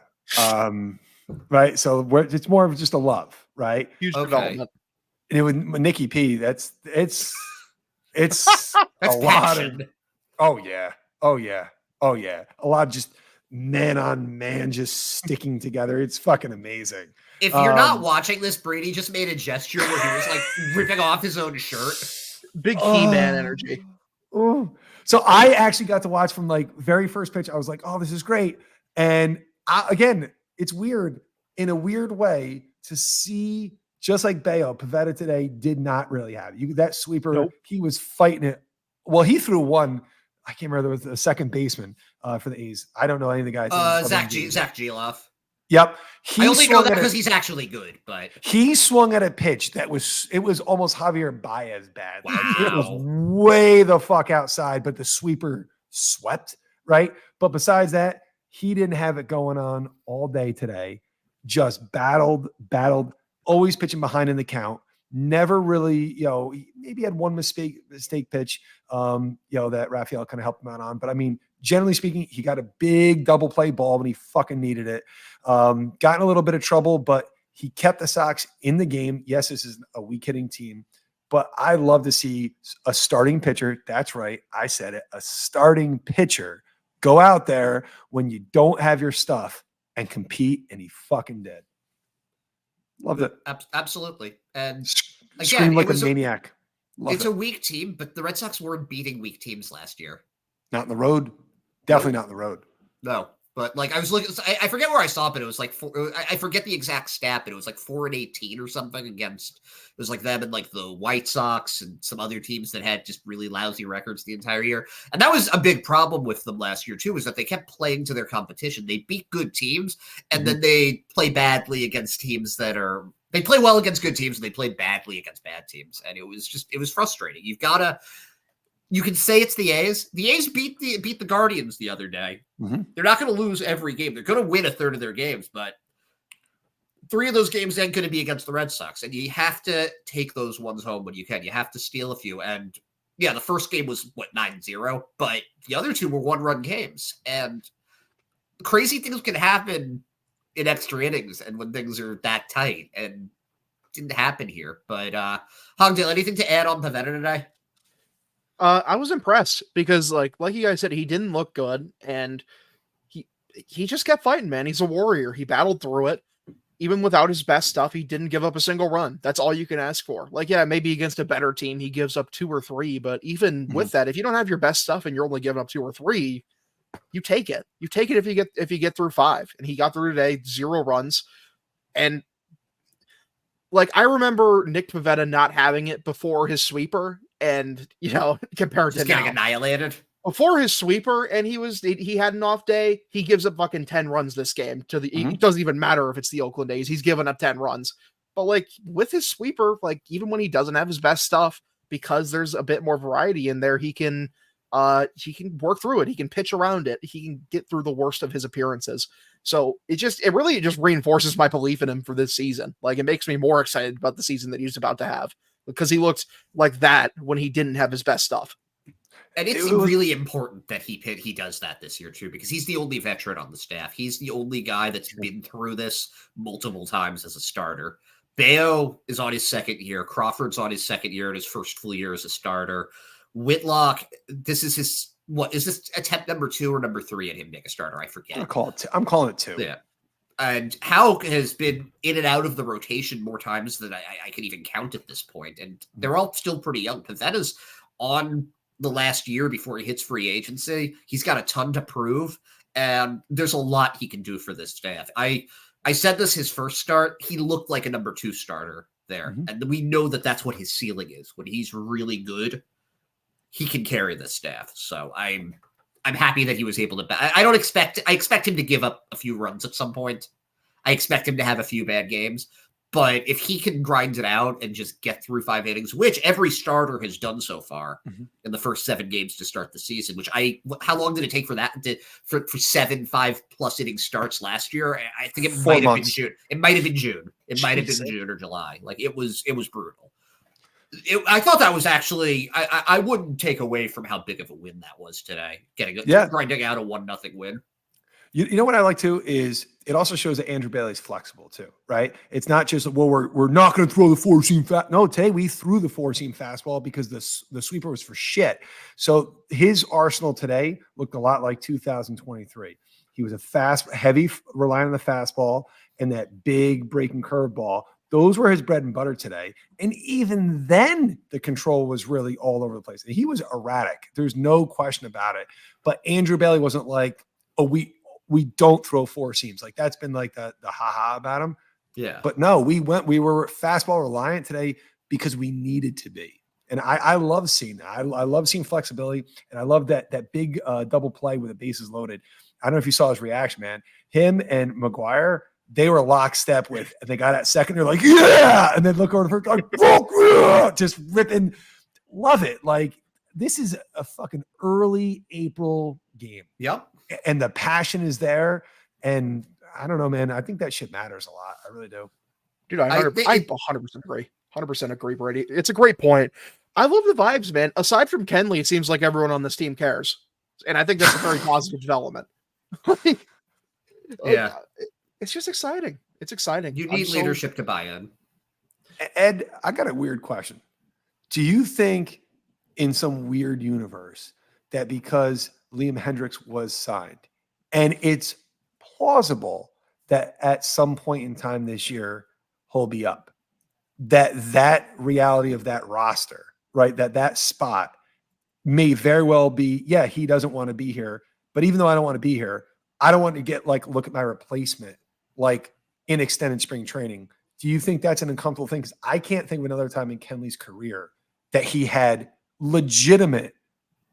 Right. So it's more of just a love, right? Huge development. And with Nikki P, it's that's a lot passion. of oh yeah. A lot of just man on man just sticking together. It's fucking amazing. If you're not watching this, Brady just made a gesture where he was like ripping off his own shirt. Big He-Man energy. So I actually got to watch from like very first pitch. I was like, oh, this is great. And again, it's weird in a weird way to see, just like Bayo, Pivetta today did not really have it. That sweeper. Nope. He was fighting it. Well, he threw one. I can't remember. There was a second baseman for the A's. I don't know any of the guys. Zach Geloff. Yep. I only know that because he's actually good, but he swung at a pitch that was almost Javier Baez bad. Wow. Like, it was way the fuck outside, but the sweeper swept, right? But besides that, he didn't have it going on all day today. Just battled, always pitching behind in the count. Never really, maybe had one mistake pitch, that Raphael kind of helped him out on. But I mean, generally speaking, he got a big double play ball when he fucking needed it. Got in a little bit of trouble, but he kept the Sox in the game. Yes, this is a weak hitting team, but I love to see a starting pitcher. That's right. I said it. A starting pitcher go out there when you don't have your stuff and compete. And he fucking did. Loved it. Absolutely. And again, screamed like a maniac. It's a weak team, but the Red Sox weren't beating weak teams last year. Not in the road. Definitely not in the road. No. But like I was looking, I forget where I saw it, but it was like I forget the exact stat, but it was like 4-18 or something against. It was like them and like the White Sox and some other teams that had just really lousy records the entire year. And that was a big problem with them last year too, is that they kept playing to their competition. They beat good teams, and then they play badly against teams that are. They play well against good teams, and they play badly against bad teams, and it was frustrating. You can say it's the A's. The A's beat the Guardians the other day. Mm-hmm. They're not going to lose every game. They're going to win a third of their games, but 3 of those games ain't going to be against the Red Sox. And you have to take those ones home when you can. You have to steal a few. And yeah, the first game was 9-0, but the other 2 were 1-run games. And crazy things can happen in extra innings and when things are that tight. And it didn't happen here. But Hogdale, anything to add on Pivetta today? I was impressed because like you guys said, he didn't look good, and he just kept fighting, man. He's a warrior. He battled through it. Even without his best stuff, he didn't give up a single run. That's all you can ask for. Like, yeah, maybe against a better team, he gives up 2 or 3, but even with that, if you don't have your best stuff and you're only giving up 2 or 3, you take it. You take it if you get through 5. And he got through today, 0 runs. And like, I remember Nick Pivetta not having it before his sweeper. And compared just to getting now, annihilated before his sweeper, and he had an off day. He gives up fucking 10 runs this game it doesn't even matter if it's the Oakland A's. He's given up 10 runs, but like with his sweeper, like even when he doesn't have his best stuff, because there's a bit more variety in there. He can work through it. He can pitch around it. He can get through the worst of his appearances. So it really just reinforces my belief in him for this season. Like, it makes me more excited about the season that he's about to have, because he looked like that when he didn't have his best stuff. And it's really important that he does that this year too, because he's the only veteran on the staff. He's the only guy that's been through this multiple times as a starter. Bayo is on his second year. Crawford's on his second year and his first full year as a starter. Whitlock, this is his, what is this, attempt number 2 or number 3 at him being a starter? I forget. I'm calling it 2. Yeah. And Howe has been in and out of the rotation more times than I can even count at this point. And they're all still pretty young. Pavetta's on the last year before he hits free agency. He's got a ton to prove, and there's a lot he can do for this staff. I said this his first start. He looked like a number 2 starter there. Mm-hmm. And we know that that's what his ceiling is. When he's really good, he can carry this staff. So I'm happy that he was able to. I expect him to give up a few runs at some point. I expect him to have a few bad games. But if he can grind it out and just get through 5 innings, which every starter has done so far in the first 7 games to start the season, how long did it take for that for 7 5+ inning starts last year? I think it might have been June. It might have been June. It might have been June or July. Like, it was brutal. I thought that was actually, I wouldn't take away from how big of a win that was today. Grinding out a 1-0 win. You know what I like too is it also shows that Andrew Bailey's flexible too, right? It's not just, well, we're not going to throw the 4-seam fast. No, today we threw the 4-seam fastball because the sweeper was for shit. So his arsenal today looked a lot like 2023. He was a heavy relying on the fastball and that big breaking curveball. Those were his bread and butter today. And even then, the control was really all over the place. He was erratic. There's no question about it. But Andrew Bailey wasn't like, oh, we don't throw 4 seams. Like, that's been like the ha-ha about him. Yeah. But no, we were fastball reliant today because we needed to be. And I love seeing that. I love seeing flexibility. And I love that big double play with the bases loaded. I don't know if you saw his reaction, man. Him and McGuire, they were lockstep with, and they got at second. They're like, yeah. And then look over the first, like, oh, just ripping. Love it. Like, this is a fucking early April game. Yep. And the passion is there. And I don't know, man. I think that shit matters a lot. I really do. Dude, I 100% agree. 100% agree, Brady. It's a great point. I love the vibes, man. Aside from Kenley, it seems like everyone on this team cares. And I think that's a very positive development. Yeah. It's just exciting. It's exciting. You need leadership to buy in. Ed, I got a weird question. Do you think in some weird universe that because Liam Hendricks was signed, and it's plausible that at some point in time this year he'll be up, that reality of that roster, right, that spot may very well be, yeah, he doesn't want to be here, but even though I don't want to be here, I don't want to get look at my replacement like in extended spring training. Do you think that's an uncomfortable thing? Because I can't think of another time in Kenley's career that he had legitimate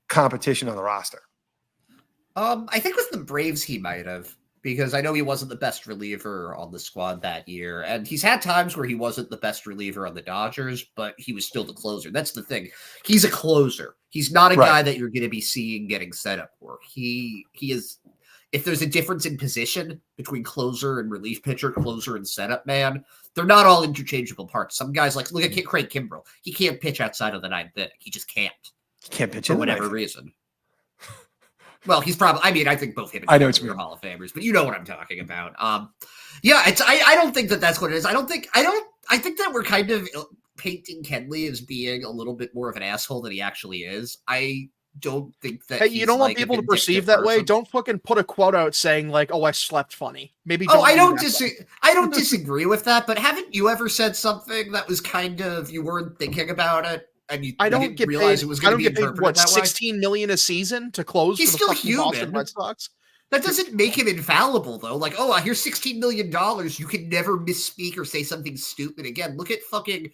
competition on the roster. I think with the Braves he might have, because I know he wasn't the best reliever on the squad that year. And he's had times where he wasn't the best reliever on the Dodgers, but he was still the closer. That's the thing. He's a closer. He's not a guy that you're going to be seeing getting setup work. He is, if there's a difference in position between closer and relief pitcher, closer and setup man, they're not all interchangeable parts. Some guys, like, look at Craig Kimbrell. He can't pitch outside of the 9th inning. He just can't. He can't pitch for whatever reason. Well, he's probably, I mean, I think both him and Kimbrell are Hall of Famers, but you know what I'm talking about. Yeah, I don't think that's what it is. I think that we're kind of painting Kenley as being a little bit more of an asshole than he actually is. I don't think that. Hey, you don't want people to perceive that way. Don't fucking put a quote out saying like, "Oh, I slept funny." Maybe. I don't disagree with that. But haven't you ever said something that was kind of, you weren't thinking about it and you didn't realize it was going to be interpreted that way? $16 million a season to close. He's for the still human. Boston Red Sox. That doesn't make him infallible, though. Like, oh, here's $16 million. You can never misspeak or say something stupid again. Look at all the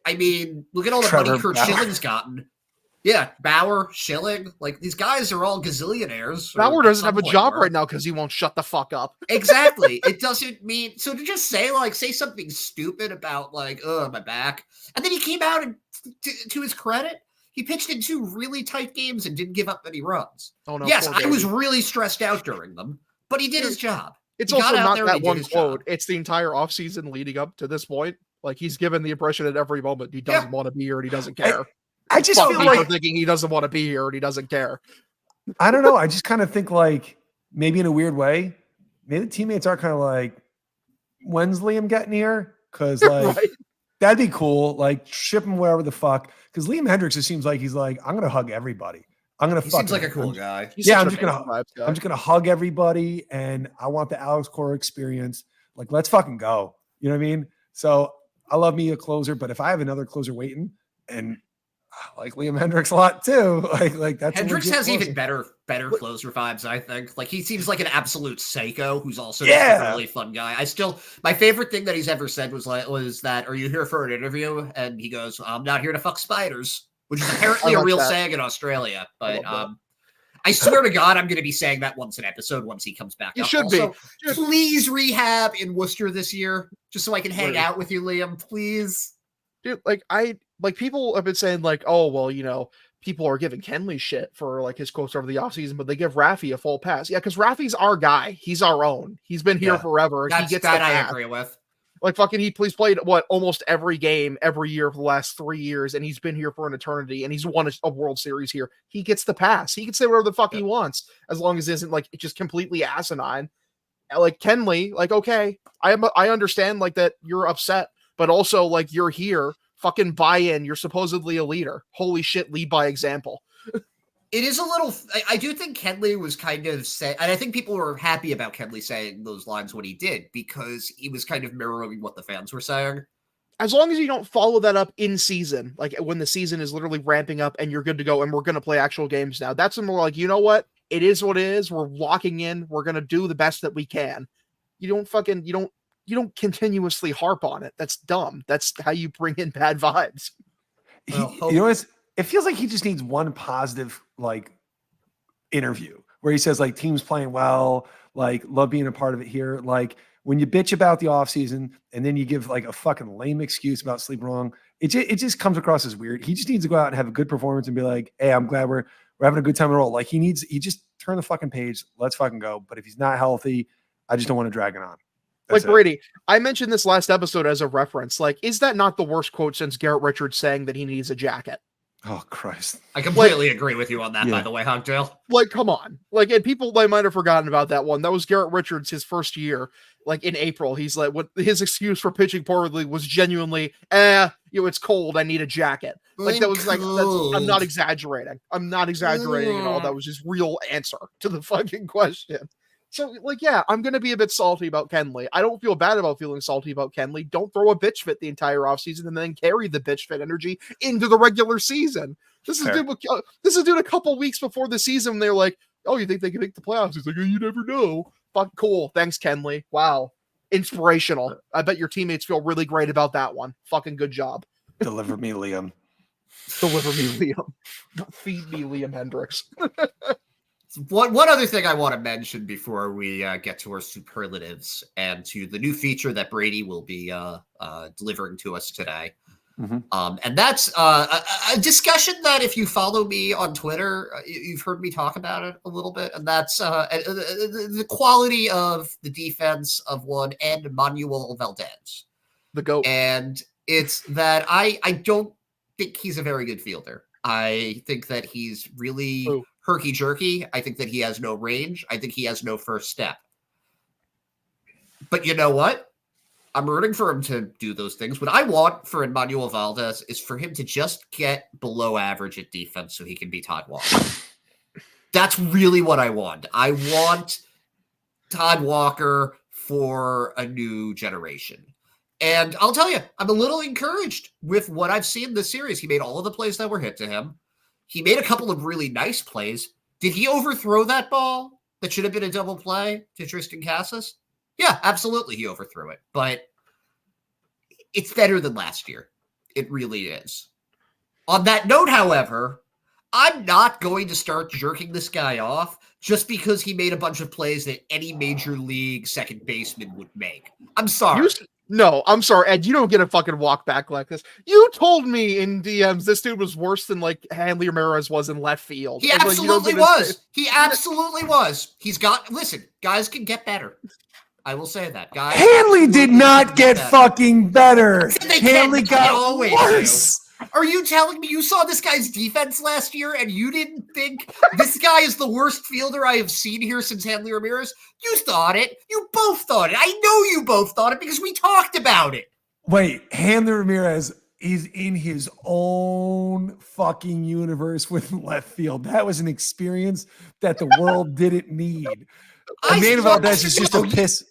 money Curt Schilling's gotten. Yeah, Bauer, Schilling, like these guys are all gazillionaires. Bauer doesn't have a job right now because he won't shut the fuck up. Exactly. It doesn't mean so to just say something stupid about like, oh, my back. And then he came out and to his credit, he pitched in 2 really tight games and didn't give up any runs. Oh no. Yes, I was really stressed out during them, but he did his job. It's He also got out not there that and he did one his quote. job. It's the entire offseason leading up to this point. Like he's given the impression at every moment he doesn't want to be here and he doesn't care. I just Fuck feel people like thinking he doesn't want to be here and he doesn't care. I don't know. I just kind of think like maybe in a weird way, maybe the teammates are kind of like, when's Liam getting here? Because like Right. that'd be cool. Like ship him wherever the fuck. Because Liam Hendricks, it seems like he's like, I'm gonna hug everybody. I'm gonna. He seems like a cool guy. Yeah, I'm just gonna hug everybody, and I want the Alex Cora experience. Like, let's fucking go. You know what I mean? So I love me a closer, but if I have another closer waiting, and I like Liam Hendricks a lot too, like that's Hendricks has closer. even better closer vibes. I think like he seems like an absolute psycho who's also just a really fun guy. My favorite thing that he's ever said was that, "Are you here for an interview?" And he goes, "I'm not here to fuck spiders." Which is apparently a real saying in Australia. But I swear to God, I'm going to be saying that once an episode once he comes back. You should be. Please rehab in Worcester this year, just so I can hang out with you, Liam. Please, dude. People have been saying like, oh well, you know, people are giving Kenley shit for like his quotes over the offseason, but they give Raffy a full pass. Yeah, because Raffy's our guy. He's our own. He's been here forever. He gets that. I agree with. Like fucking, he's played almost every game every year for the last 3 years, and he's been here for an eternity, and he's won a World Series here. He gets the pass. He can say whatever the fuck he wants, as long as it isn't like just completely asinine. Like Kenley, like okay, I understand like that you're upset, but also like you're here, fucking buy in. You're supposedly a leader. Holy shit, lead by example. It is a little. I do think Kenley was kind of and I think people were happy about Kenley saying those lines when he did, because he was kind of mirroring what the fans were saying. As long as you don't follow that up in season, like when the season is literally ramping up and you're good to go and we're going to play actual games now, that's when we're like, you know what? It is what it is. We're locking in. We're going to do the best that we can. You don't continuously harp on it. That's dumb. That's how you bring in bad vibes. It feels like he just needs one positive like interview where he says like team's playing well, like love being a part of it here. Like when you bitch about the offseason and then you give like a fucking lame excuse about sleep wrong, it just comes across as weird. He just needs to go out and have a good performance and be like, hey, I'm glad we're having a good time to roll. Like he just turn the fucking page. Let's fucking go. But if he's not healthy, I just don't want to drag it on. That's like Brady, I mentioned this last episode as a reference. Like, is that not the worst quote since Garrett Richards saying that he needs a jacket? Oh, Christ. I completely agree with you on that, by the way, Hogdale. Like, come on. Like, and people might have forgotten about that one. That was Garrett Richards, his first year, like in April. He's like, what his excuse for pitching poorly was genuinely, it's cold. I need a jacket. Like, that was like, I'm not exaggerating. I'm not exaggerating at all. That was his real answer to the fucking question. So, like, yeah, I'm going to be a bit salty about Kenley. I don't feel bad about feeling salty about Kenley. Don't throw a bitch fit the entire offseason and then carry the bitch fit energy into the regular season. This is dude a couple weeks before the season. They're like, oh, you think they can make the playoffs? He's like, oh, you never know. Fuck, cool. Thanks, Kenley. Wow. Inspirational. I bet your teammates feel really great about that one. Fucking good job. Deliver me, Liam. Deliver me, Liam. Feed me, Liam Hendricks. One other thing I want to mention before we get to our superlatives and to the new feature that Brady will be delivering to us today. Mm-hmm. And that's a discussion that if you follow me on Twitter, you've heard me talk about it a little bit. And that's the quality of the defense of one and Manuel Valdez. The GOAT. And it's that I don't think he's a very good fielder. I think that he's really herky-jerky. I think that he has no range. I think he has no first step. But you know what? I'm rooting for him to do those things. What I want for Emmanuel Valdez is for him to just get below average at defense so he can be Todd Walker. That's really what I want. I want Todd Walker for a new generation. And I'll tell you, I'm a little encouraged with what I've seen this series. He made all of the plays that were hit to him. He made a couple of really nice plays. Did he overthrow that ball that should have been a double play to Tristan Casas? Yeah, absolutely he overthrew it. But it's better than last year. It really is. On that note, however, I'm not going to start jerking this guy off just because he made a bunch of plays that any major league second baseman would make. I'm sorry. No, I'm sorry, Ed. You don't get a fucking walk back like this. You told me in DMs this dude was worse than like Hanley Ramirez was in left field. He absolutely was. He absolutely was. Listen, guys can get better. I will say that, guys. Hanley did not get fucking better. Hanley got always worse. Are you telling me you saw this guy's defense last year and you didn't think this guy is the worst fielder I have seen here since Hanley Ramirez? You thought it. You both thought it. I know you both thought it because we talked about it. Wait, Hanley Ramirez is in his own fucking universe with left field. That was an experience that the world didn't need. Emmanuel Valdez is just a piss.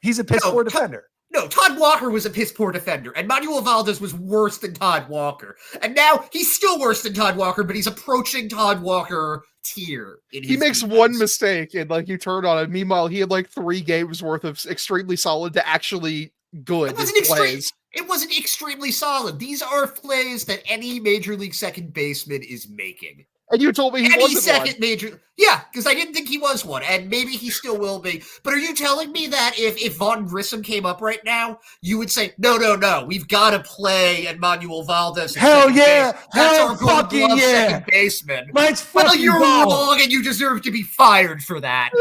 He's a piss poor defender. No, Todd Walker was a piss poor defender, and Manuel Valdez was worse than Todd Walker. And now he's still worse than Todd Walker, but he's approaching Todd Walker tier. He makes one mistake, and like you turn on it. Meanwhile, he had like 3 games worth of extremely solid to actually good plays. It wasn't extremely solid. These are plays that any major league second baseman is making. And you told me he wasn't second one. major. Yeah, because I didn't think he was one, and maybe he still will be. But are you telling me that if Vaughn Grissom came up right now, you would say, no, we've got to play Emmanuel Valdez? Hell yeah! Base. That's our Gold Glove second baseman. Well, you're wrong, and you deserve to be fired for that.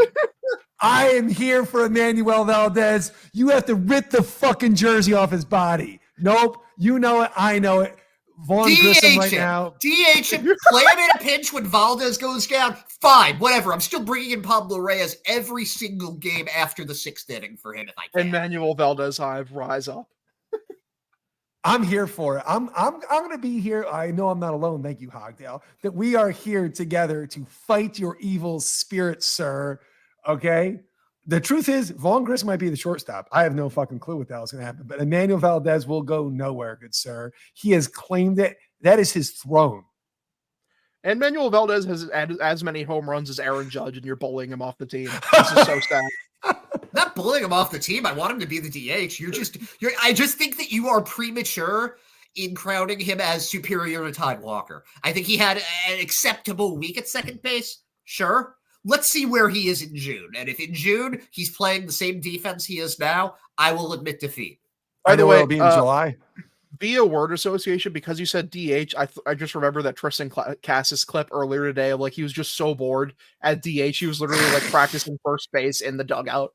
I am here for Emmanuel Valdez. You have to rip the fucking jersey off his body. Nope, you know it. I know it. Vaughn Grissom right now. DH him, play him in a pinch when Valdez goes down. Fine, whatever. I'm still bringing in Pablo Reyes every single game after the 6th inning for him if I can. Emmanuel Valdez Hive, rise up. I'm here for it. I'm going to be here. I know I'm not alone. Thank you, Hogdale. That we are here together to fight your evil spirit, sir. Okay? The truth is, Vaughn Grissom might be the shortstop. I have no fucking clue what the hell is going to happen. But Emmanuel Valdez will go nowhere, good sir. He has claimed it. That is his throne. And Emmanuel Valdez has as many home runs as Aaron Judge, and you're bullying him off the team. This is so sad. Not bullying him off the team. I want him to be the DH. I just think that you are premature in crowning him as superior to Todd Walker. I think he had an acceptable week at second base. Sure. Let's see where he is in June. And if in June he's playing the same defense he is now, I will admit defeat. By the way, it'll be in July. Via word association, because you said DH, I just remember that Tristan Cassis clip earlier today of like he was just so bored at DH. He was literally like practicing first base in the dugout.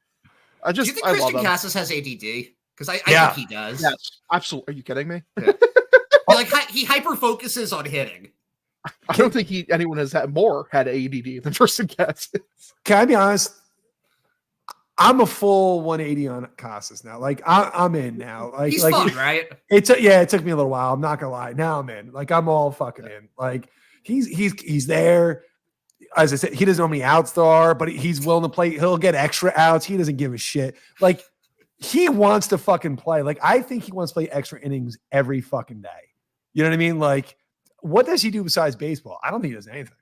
Do you think Tristan Cassis has ADD? Because I think he does. Yes, absolutely. Are you kidding me? Yeah. He hyper focuses on hitting. I don't think anyone has had ADD than Tristan Cassis. Can I be honest? I'm a full 180 on Casas now. Like I'm in now. Like he's fun, right? It took me a little while. I'm not gonna lie. Now I'm in. Like I'm all fucking in. Like he's there. As I said, he doesn't know how many outs there are, but he's willing to play. He'll get extra outs. He doesn't give a shit. Like he wants to fucking play. Like I think he wants to play extra innings every fucking day. You know what I mean? Like what does he do besides baseball? I don't think he does anything.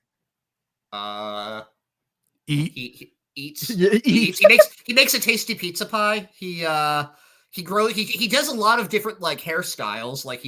Eats. He makes a tasty pizza pie. He does a lot of different like hairstyles. Like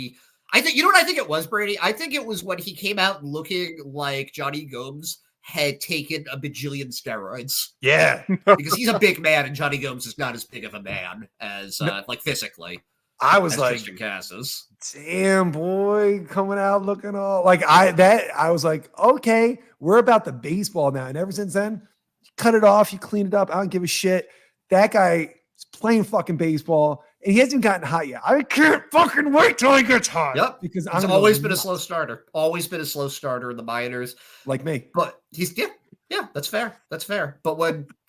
I think you know what I think it was, Brady? I think it was when he came out looking like Johnny Gomes had taken a bajillion steroids. Yeah. Because he's a big man and Johnny Gomes is not as big of a man as like physically. I was like, Tristan Cassis. Damn boy, coming out looking all like I was like, okay, we're about the baseball now. And ever since then, you cut it off, you clean it up. I don't give a shit. That guy is playing fucking baseball and he hasn't even gotten hot yet. I can't fucking wait till he gets hot. Yep. Because he's always been a slow starter. Always been a slow starter in the minors. Like me. But he's yeah, that's fair. That's fair. But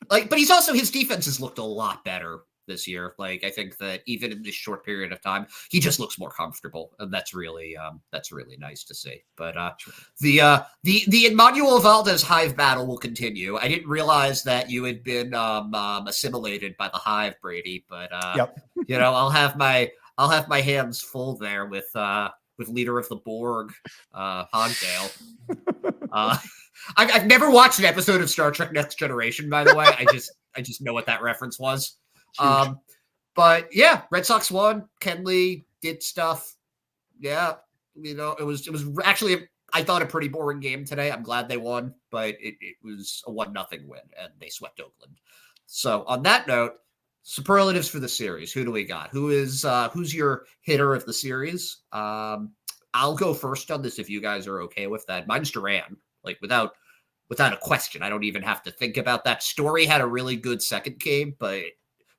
but he's also his defense has looked a lot better this year. Like I think that even in this short period of time, he just looks more comfortable, and that's really nice to see. But the Emmanuel Valdez Hive battle will continue. I didn't realize that you had been assimilated by the Hive, Brady. But you know, I'll have my hands full there with leader of the Borg, Hogdale. I've never watched an episode of Star Trek Next Generation, by the way. I just know what that reference was. But yeah, Red Sox won. Kenley did stuff. Yeah, you know, it was actually I thought a pretty boring game today. I'm glad they won, but it was a 1-0 win, and they swept Oakland. So on that note, superlatives for the series. Who do we got? Who's your hitter of the series? I'll go first on this if you guys are okay with that. Mine's Duran, like without a question. I don't even have to think about that. Story had a really good second game, but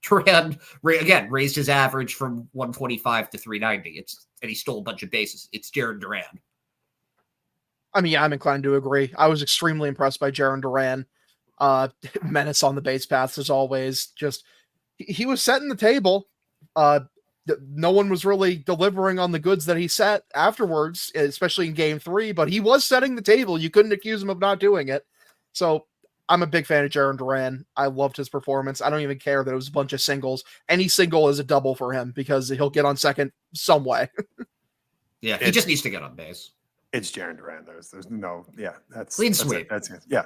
Duran again raised his average from 125 to 390. And he stole a bunch of bases. It's Jarren Duran. I mean, yeah, I'm inclined to agree. I was extremely impressed by Jarren Duran. Menace on the base paths as always. Just he was setting the table. No one was really delivering on the goods that he set afterwards, especially in game 3, but he was setting the table. You couldn't accuse him of not doing it. So I'm a big fan of Jarren Duran. I loved his performance. I don't even care that it was a bunch of singles. Any single is a double for him because he'll get on second some way. Yeah, he just needs to get on base. It's Jarren Duran. There's no, that's clean sweep. That's it. Yeah.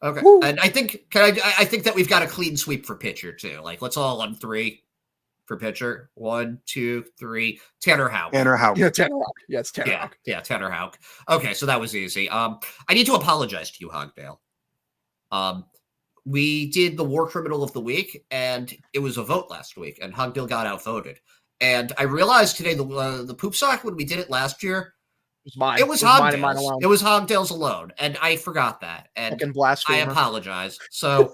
Okay. Woo. And I think I think that we've got a clean sweep for pitcher too. Like let's all on 3 for pitcher. 1, 2, 3. Tanner Houck. Yeah, Tanner Houck. Yeah, it's Tanner Houck. Yeah, Tanner Houck. Okay, so that was easy. I need to apologize to you, Hogdale. We did the War Criminal of the Week, and it was a vote last week, and Hogdale got outvoted. And I realized today the poop sock when we did it last year. It was Hogdale's. It was Hogdale's alone, and I forgot that. And I apologize. So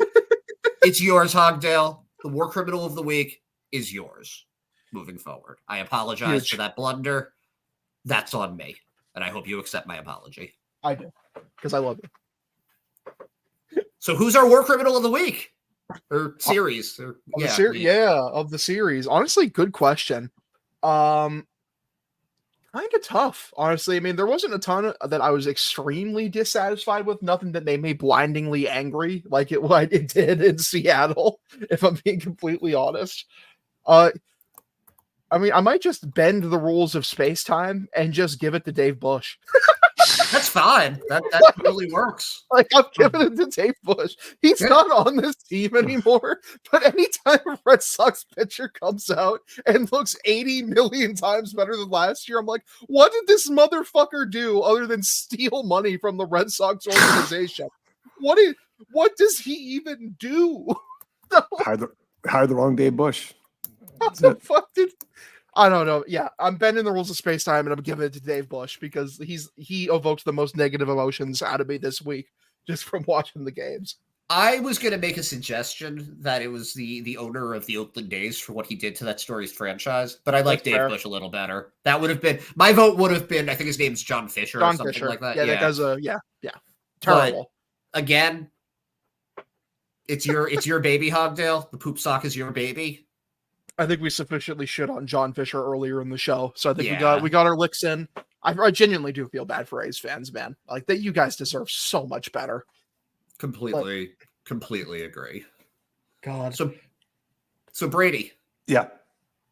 it's yours, Hogdale. The War Criminal of the Week is yours moving forward. I apologize for that blunder. That's on me, and I hope you accept my apology. I do, because I love you. So who's our War Criminal of the Week? Or series? Of the series. Honestly, good question. Kind of tough, honestly. I mean, there wasn't a ton that I was extremely dissatisfied with. Nothing that made me blindingly angry like it did in Seattle, if I'm being completely honest. I mean, I might just bend the rules of space-time and just give it to Dave Bush. That's fine. That really works. Like, I'm giving it to Dave Bush. He's not on this team anymore, but anytime a Red Sox pitcher comes out and looks 80 million times better than last year, I'm like, what did this motherfucker do other than steal money from the Red Sox organization? What does he even do? Hire the wrong Dave Bush. How the fuck did... I don't know. Yeah, I'm bending the rules of space-time, and I'm giving it to Dave Bush because he evoked the most negative emotions out of me this week just from watching the games. I was going to make a suggestion that it was the owner of the Oakland A's for what he did to that Stories franchise, but I like Dave Bush a little better. That would have been my vote. Would have been, I think his name's John Fisher or something like that. Yeah, that does terrible. But again, it's your baby, Hogdale. The poop sock is your baby. I think we sufficiently shit on John Fisher earlier in the show, so I think we got our licks in. I genuinely do feel bad for A's fans, man. Like that, you guys deserve so much better. Completely agree. God. So Brady. Yeah.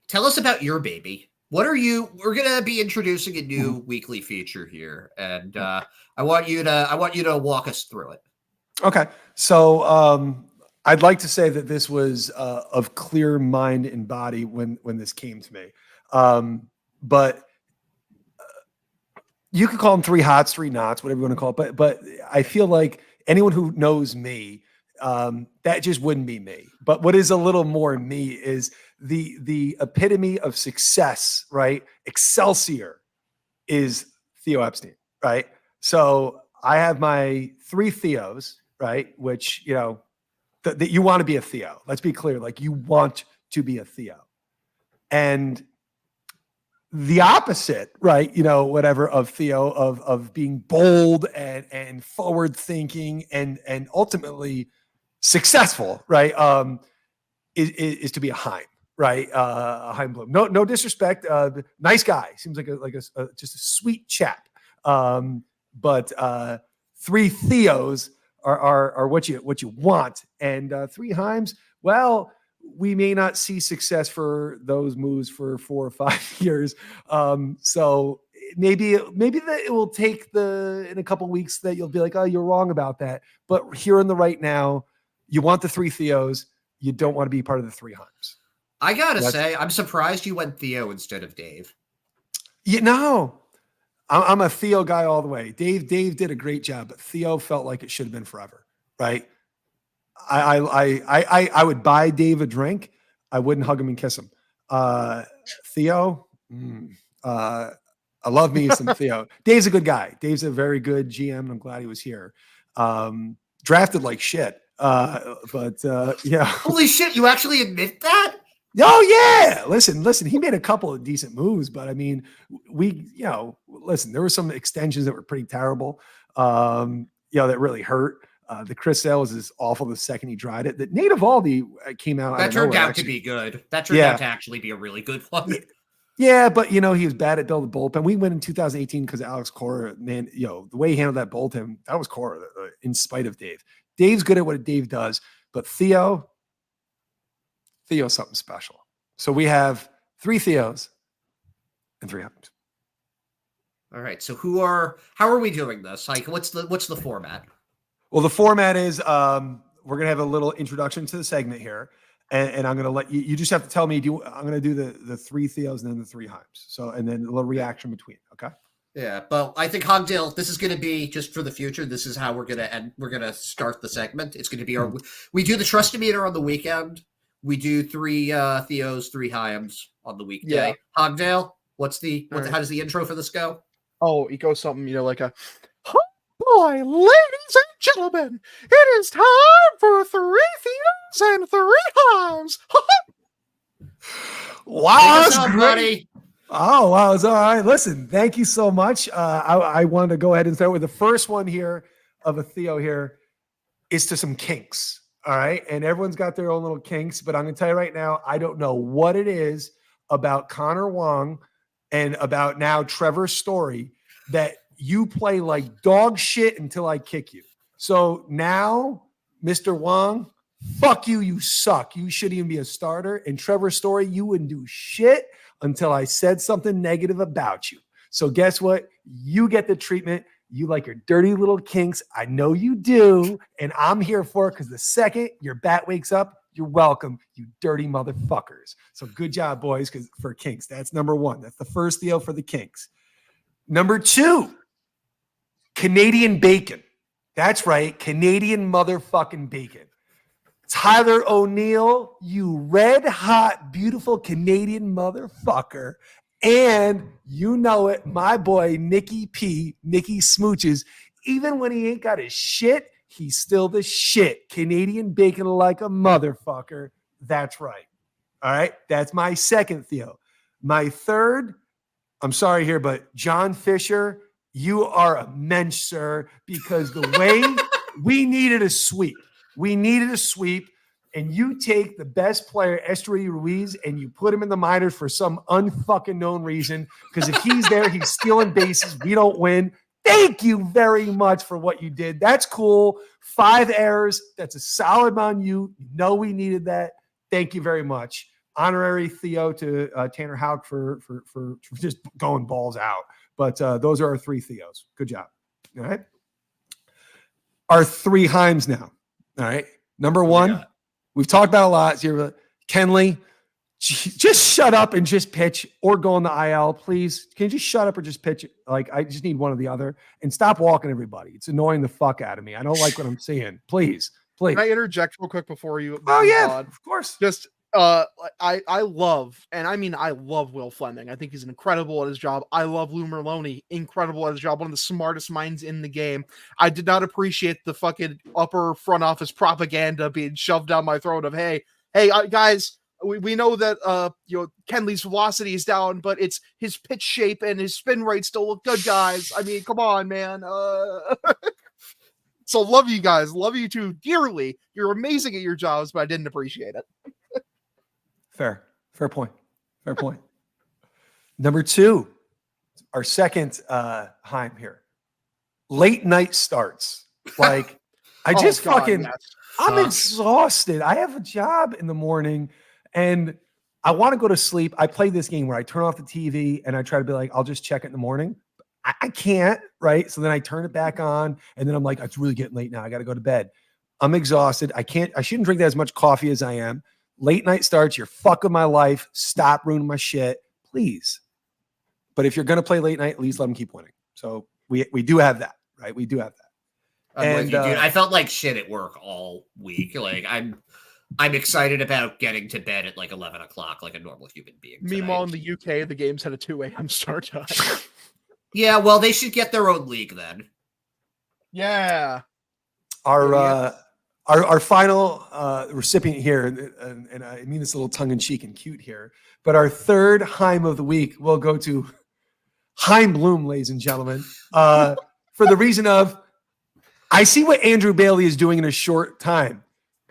Tell us about your baby. We're gonna be introducing a new weekly feature here, and I want you to walk us through it. Okay. So I'd like to say that this was of clear mind and body when this came to me. But you could call them 3 hots, 3 knots, whatever you want to call it. But I feel like anyone who knows me, that just wouldn't be me. But what is a little more me is the epitome of success, right? Excelsior is Theo Epstein, right? So I have my 3 Theos, right? Which, that you want to be a Theo. Let's be clear. Like you want to be a Theo. And the opposite, right? Whatever of Theo of being bold and forward thinking and ultimately successful, right? Is to be a Heim, right? A Heim Bloom. No disrespect. Nice guy. Seems like just a sweet chap. But 3 Theos are what you want, and 3 Heims. Well, we may not see success for those moves for 4 or 5 years. So maybe that it will take in a couple weeks that you'll be like, oh, you're wrong about that. But here in the right now, you want the 3 Theos. You don't want to be part of the 3 Heims. I gotta say, I'm surprised you went Theo instead of Dave. I'm a Theo guy all the way. Dave did a great job, but Theo felt like it should have been forever, right? I would buy Dave a drink. I wouldn't hug him and kiss him. Theo, I love me some Theo. Dave's a good guy. Dave's a very good GM, and I'm glad he was here. Drafted like shit. But yeah. Holy shit, you actually admit that? Oh yeah. Listen, he made a couple of decent moves, but I mean, listen, there were some extensions that were pretty terrible. That really hurt. The Chris Sale was as awful the second he tried it. That Nate Eovaldi came out. That turned out to be good. That turned out to actually be a really good one. Yeah, but he was bad at building the bullpen. We went in 2018 because Alex Cora, man, the way he handled that bullpen, that was Cora, in spite of Dave. Dave's good at what Dave does, but Theo's something special. So we have 3 Theos and 3 Hubs. All right. So how are we doing this? Like, what's the format? Well, the format is we're gonna have a little introduction to the segment here, and I'm gonna let you just have to tell me. I'm gonna do the 3 Theos and then the 3 Himes. So and then a little reaction between. Okay. Yeah, but I think Hogdale, this is going to be just for the future. This is how we're going to end. We're going to start the segment. It's going to be we do the trust-o-meter on the weekend. We do 3 Theos, 3 Himes on the weekday. Yeah. Hogdale, how does the intro for this go? Oh, it goes something, like a, oh boy, ladies and gentlemen, it is time for 3 Theos and 3 Himes. Wow, that's great. Buddy. Oh, wow. It's all right. Listen, thank you so much. I wanted to go ahead and start with the first one here of a Theo here is to some kinks. All right. And everyone's got their own little kinks, but I'm going to tell you right now, I don't know what it is about Connor Wong and about now Trevor Story that you play like dog shit until I kick you. So now, Mr. Wong, fuck you. You suck. You shouldn't even be a starter. And Trevor Story, you wouldn't do shit until I said something negative about you. So guess what? You get the treatment. You like your dirty little kinks. I know you do. And I'm here for it because the second your bat wakes up, you're welcome, you dirty motherfuckers. So good job, boys, because for kinks. That's number 1. That's the first Theo for the kinks. Number 2, Canadian bacon. That's right. Canadian motherfucking bacon. Tyler O'Neill, you red hot, beautiful Canadian motherfucker. And you know it, my boy, Nicky Smooches, even when he ain't got his shit, he's still the shit. Canadian bacon like a motherfucker. That's right. All right. That's my second Theo. My third, I'm sorry here, but John Fisher, you are a mensch, sir, because the way we needed a sweep. We needed a sweep, and you take the best player, Esteury Ruiz, and you put him in the minors for some unfucking known reason, because if he's there, he's stealing bases. We don't win. Thank you very much for what you did. That's cool. 5 errors. That's a solid on you. You know we needed that. Thank you very much. Honorary Theo to Tanner Houck for just going balls out. But those are our 3 Theos. Good job. All right. Our 3 Himes now. All right. Number 1, we've talked about a lot here. Kenley, just shut up and just pitch or go on the IL, please. Can you just shut up or just pitch? Like, I just need one or the other and stop walking everybody. It's annoying the fuck out of me. I don't like what I'm seeing. Please. Can I interject real quick before you? Oh, yeah, of course. Just, I love, and I mean, I love Will Fleming. I think he's incredible at his job. I love Lou Merlone, incredible at his job. One of the smartest minds in the game. I did not appreciate the fucking upper front office propaganda being shoved down my throat of, hey, guys, we know that, Kenley's velocity is down, but it's his pitch shape and his spin rate still look good, guys. I mean, come on, man. So love you guys. Love you too dearly. You're amazing at your jobs, but I didn't appreciate it. Fair point. Number 2, our second Heim here. Late night starts. Like, I just I'm exhausted. I have a job in the morning and I want to go to sleep. I play this game where I turn off the TV and I try to be like, I'll just check it in the morning. I can't, right? So then I turn it back on and then I'm like, it's really getting late now. I got to go to bed. I'm exhausted. I shouldn't drink as much coffee as I am. Late night starts. You're fucking my life. Stop ruining my shit, please. But if you're going to play late night, at least let them keep winning. So we do have that, right? We do have that. I'm with you, dude. I felt like shit at work all week. Like I'm excited about getting to bed at like 11 o'clock, like a normal human being. Meanwhile, in the UK, the games had a 2 a.m. start time. Yeah, well, they should get their own league then. Yeah. Our final recipient here, and I mean this a little tongue-in-cheek and cute here, but our third Heim of the week will go to Heim Bloom, ladies and gentlemen, for the reason of, I see what Andrew Bailey is doing in a short time.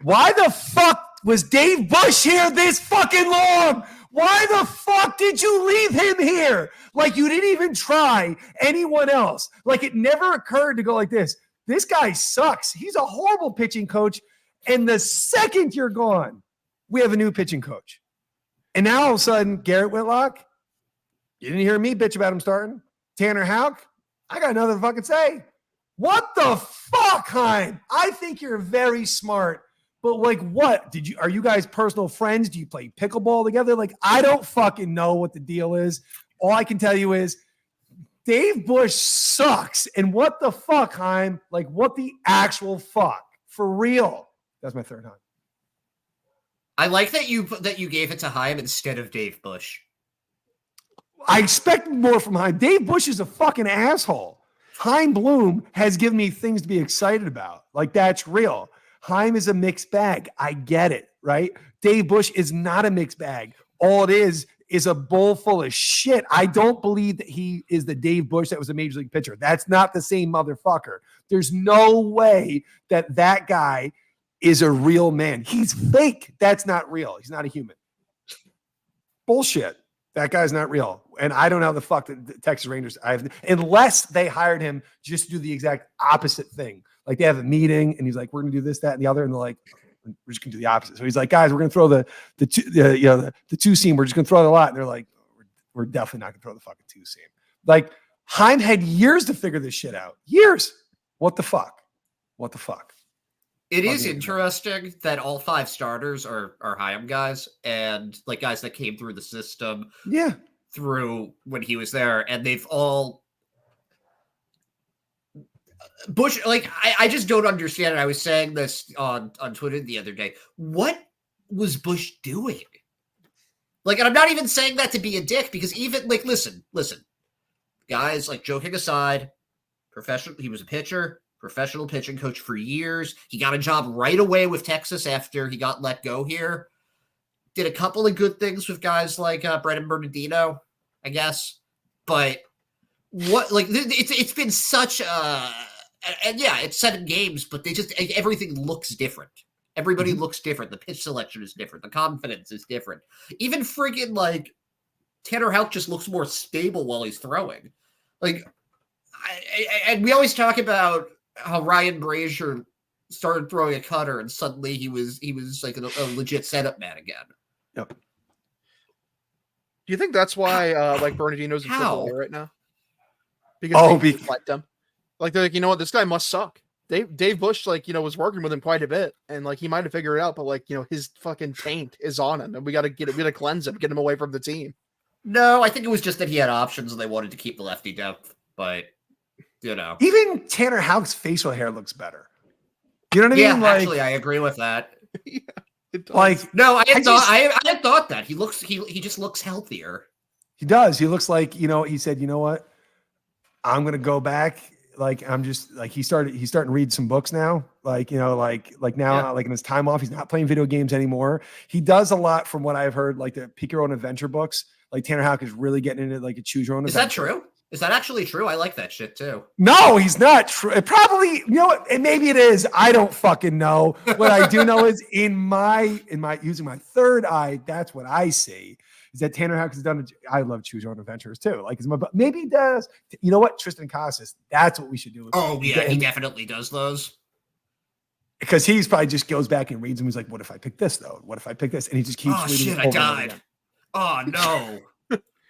Why the fuck was Dave Bush here this fucking long? Why the fuck did you leave him here? Like you didn't even try anyone else. Like it never occurred to go like this. This guy sucks. He's a horrible pitching coach. And the second you're gone, we have a new pitching coach. And now all of a sudden, Garrett Whitlock, you didn't hear me bitch about him starting. Tanner Houck, I got nothing to fucking say. What the fuck, Heim? I think you're very smart. But like what? Are you guys personal friends? Do you play pickleball together? Like, I don't fucking know what the deal is. All I can tell you is Dave Bush sucks. And what the fuck, Heim? Like, what the actual fuck? For real. That's my third Heim. I like that you gave it to Heim instead of Dave Bush. I expect more from Heim. Dave Bush is a fucking asshole. Heim Bloom has given me things to be excited about. Like, that's real. Heim is a mixed bag. I get it, right? Dave Bush is not a mixed bag. All it is a bowl full of shit. I don't believe that he is the Dave Bush that was a major league pitcher. That's not the same motherfucker. There's no way that guy is a real man. He's fake. That's not real. He's not a human. Bullshit. That guy's not real. And I don't know how the fuck the Texas Rangers, unless they hired him just to do the exact opposite thing. Like they have a meeting and he's like, we're going to do this, that, and the other. And they're like, we're just going to do the opposite. So he's like, guys, we're going to throw the two seam. We're just going to throw it a lot. And they're like, we're definitely not going to throw the fucking two seam. Like Heim had years to figure this shit out. Years. What the fuck? What the fuck? It is interesting that all 5 starters are Heim guys and like guys that came through the system. Yeah. Through when he was there. And they've all Bush, like, I just don't understand it. I was saying this on Twitter the other day. What was Bush doing? Like, and I'm not even saying that to be a dick, because even, like, listen. Guys, like, joking aside, he was a pitcher, professional pitching coach for years. He got a job right away with Texas after he got let go here. Did a couple of good things with guys like Brennan Bernardino, I guess. But what, like, it's been such a... And yeah, it's 7 games, but everything looks different. Everybody looks different. The pitch selection is different. The confidence is different. Even friggin' like Tanner Houck just looks more stable while he's throwing. Like, and we always talk about how Ryan Brazier started throwing a cutter and suddenly he was like a legit setup man again. Yep. Do you think that's why like Bernardino's in AAA right now? Because they liked him. Like they're like, you know what, this guy must suck. Dave Bush, like, you know, was working with him quite a bit, and like he might have figured it out, but like, you know, his fucking taint is on him, and we gotta cleanse him, get him away from the team. No, I think it was just that he had options and they wanted to keep the lefty depth, but you know, even Tanner Houck's facial hair looks better. You know what I mean? Yeah, like, actually, I agree with that. Yeah, it does. Like, no, I had thought that he just looks healthier. He does. He looks like, you know, he said, you know what, I'm gonna go back. Like, I'm just like, he's starting to read some books now. Like, you know, like now, like in his time off, he's not playing video games anymore. He does a lot from what I've heard, like the Pick Your Own Adventure books. Like Tanner Houck is really getting into like a choose your own adventure. Is that true? Is that actually true? I like that shit too. No, he's not true. It probably, you know what, and maybe it is. I don't fucking know. What I do know is in my using my third eye, that's what I see. Is that Tanner Houck has done? I love Choose Your Own Adventures too. Like, maybe he does. You know what, Tristan Casas? That's what we should do. Oh yeah, he definitely does those. Because he's probably just goes back and reads them. He's like, "What if I pick this though? What if I pick this?" And he just keeps. Oh reading shit! it I over and over died. again. Oh no.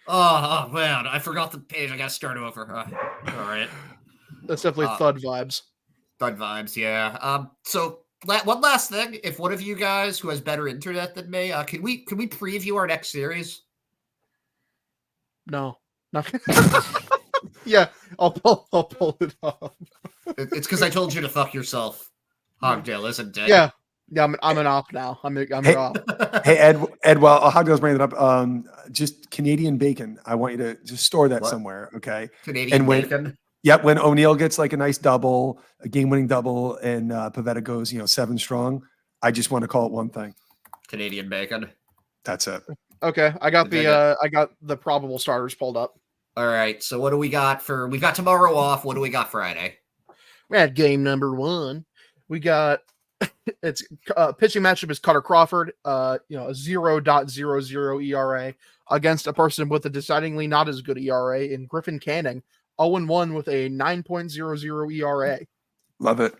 Oh man, I forgot the page. I gotta start over. All right. That's definitely thud vibes. Thud vibes, yeah. So one last thing, if one of you guys who has better internet than me, can we preview our next series? No. Yeah, I'll pull it up. It's because I told you to fuck yourself, Hogdale, isn't it? Yeah, I'm an op now. I'm your op. Hey, Ed, while Hogdale's bringing it up, just Canadian bacon. I want you to just store that What? somewhere, okay? Canadian And when, bacon. yep, when O'Neill gets like a nice double, a game-winning double, and Pavetta goes, 7 strong, I just want to call it one thing. Canadian bacon. That's it. Okay, I got Dig it. I got the probable starters pulled up. All right. So what do we got for? We got tomorrow off. What do we got Friday? We had game number 1. We got it's pitching matchup is Cutter Crawford, a 0.00 ERA against a person with a decidingly not as good ERA in Griffin Canning, 0-1 with a 9.00 ERA. Love it.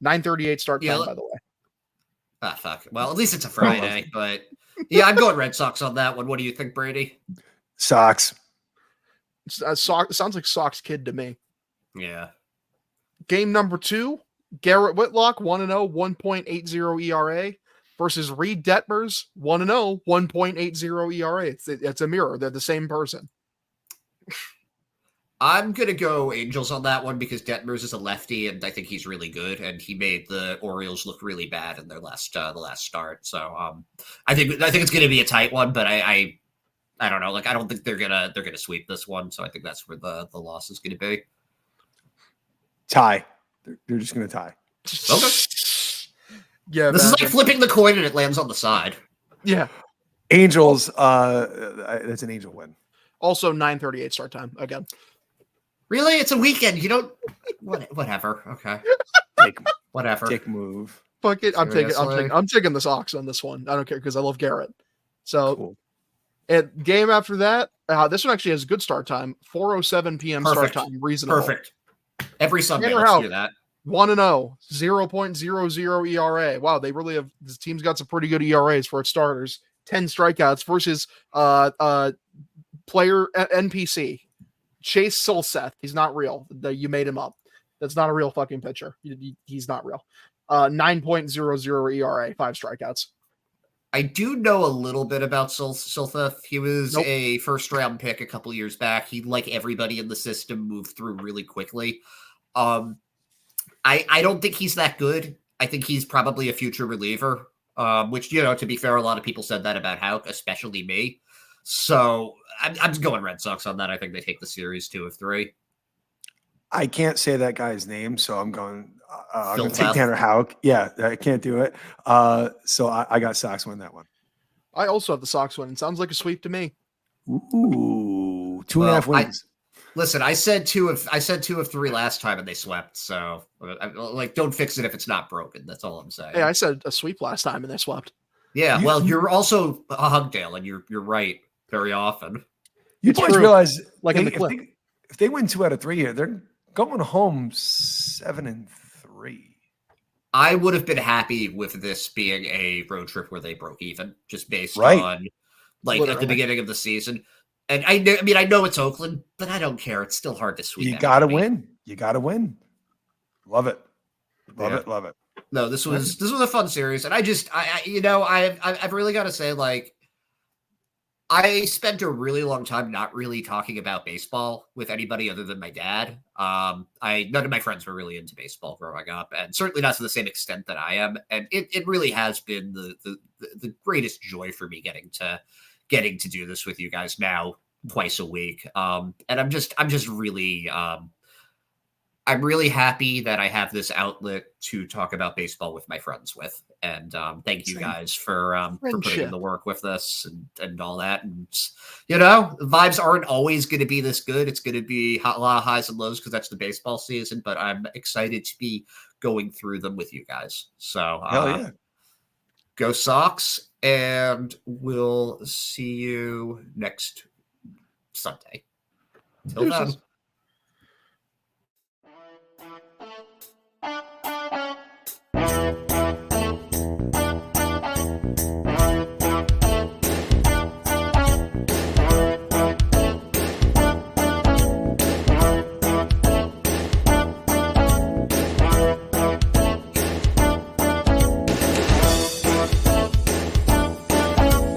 9:38 start Yeah, time, by the way. Ah, fuck. Well, at least it's a Friday, but yeah, I'm going Red Sox on that one. What do you think, Brady? Sox. Sounds like Sox kid to me. Yeah. Game number 2, Garrett Whitlock, 1-0, 1.80 ERA versus Reed Detmers, 1-0, 1.80 ERA. It's a mirror. They're the same person. I'm gonna go Angels on that one because Detmers is a lefty, and I think he's really good, and he made the Orioles look really bad in their last the last start. So I think it's gonna be a tight one, but I don't know. Like I don't think they're gonna sweep this one. So I think that's where the loss is gonna be. Tie. They're just going to tie. Okay. Yeah, This is like flipping the coin and it lands on the side. Yeah. Angels. That's an Angel win. Also 9:38 start time again. Really? It's a weekend. You don't. Whatever. Okay. Whatever. Dick move. Fuck it. I'm Seriously? taking the Sox on this one. I don't care because I love Garrett. So, Cool. and game after that, this one actually has a good start time. 4:07 p.m. Perfect. start time. Reasonable. Perfect. Every Sunday, Tanner let's Houck, do that. 1-0, 0.00 ERA. Wow, they really have. This team's got some pretty good ERAs for its starters. 10 strikeouts versus player NPC Chase Solseth. He's not real. You made him up. That's not a real fucking pitcher. He's not real. 9.00 ERA, 5 strikeouts. I do know a little bit about Soltheth. He was Nope. a first-round pick a couple years back. He, like everybody in the system, moved through really quickly. I don't think he's that good. I think he's probably a future reliever, which, to be fair, a lot of people said that about Houck, especially me. So I'm going Red Sox on that. I think they take the series 2 of 3. I can't say that guy's name, so I'm going to take Phil Tanner Houck. Yeah, I can't do it. So I got Sox win that one. I also have the Sox win. It sounds like a sweep to me. Ooh, 2.5 wins. Listen, I said 2 of 3 last time, and they swept. So, don't fix it if it's not broken. That's all I'm saying. Hey, I said a sweep last time, and they swept. Yeah, you're also a Hogdale, and you're right very often. You It's boys true. realize Like in the clip. if they win 2 out of 3 here, they're going home 7-3. I would have been happy with this being a road trip where they broke even, just based Right. on at Literally. the beginning of the season. And I know it's Oakland, but I don't care. It's still hard to sweep. You got to anybody. win. You got to win. Love it. Love Yeah. it. Love it. No, this was a fun series, and I've really got to say, like, I spent a really long time not really talking about baseball with anybody other than my dad. None of my friends were really into baseball growing up, and certainly not to the same extent that I am. And it really has been the greatest joy for me getting to do this with you guys now twice a week. And I'm just really I'm really happy that I have this outlet to talk about baseball with my friends with. And thank you guys for putting in the work with this and all that. And, vibes aren't always going to be this good. It's going to be a lot of highs and lows because that's the baseball season. But I'm excited to be going through them with you guys. So Hell yeah. Go Sox. And we'll see you next Sunday. Till then.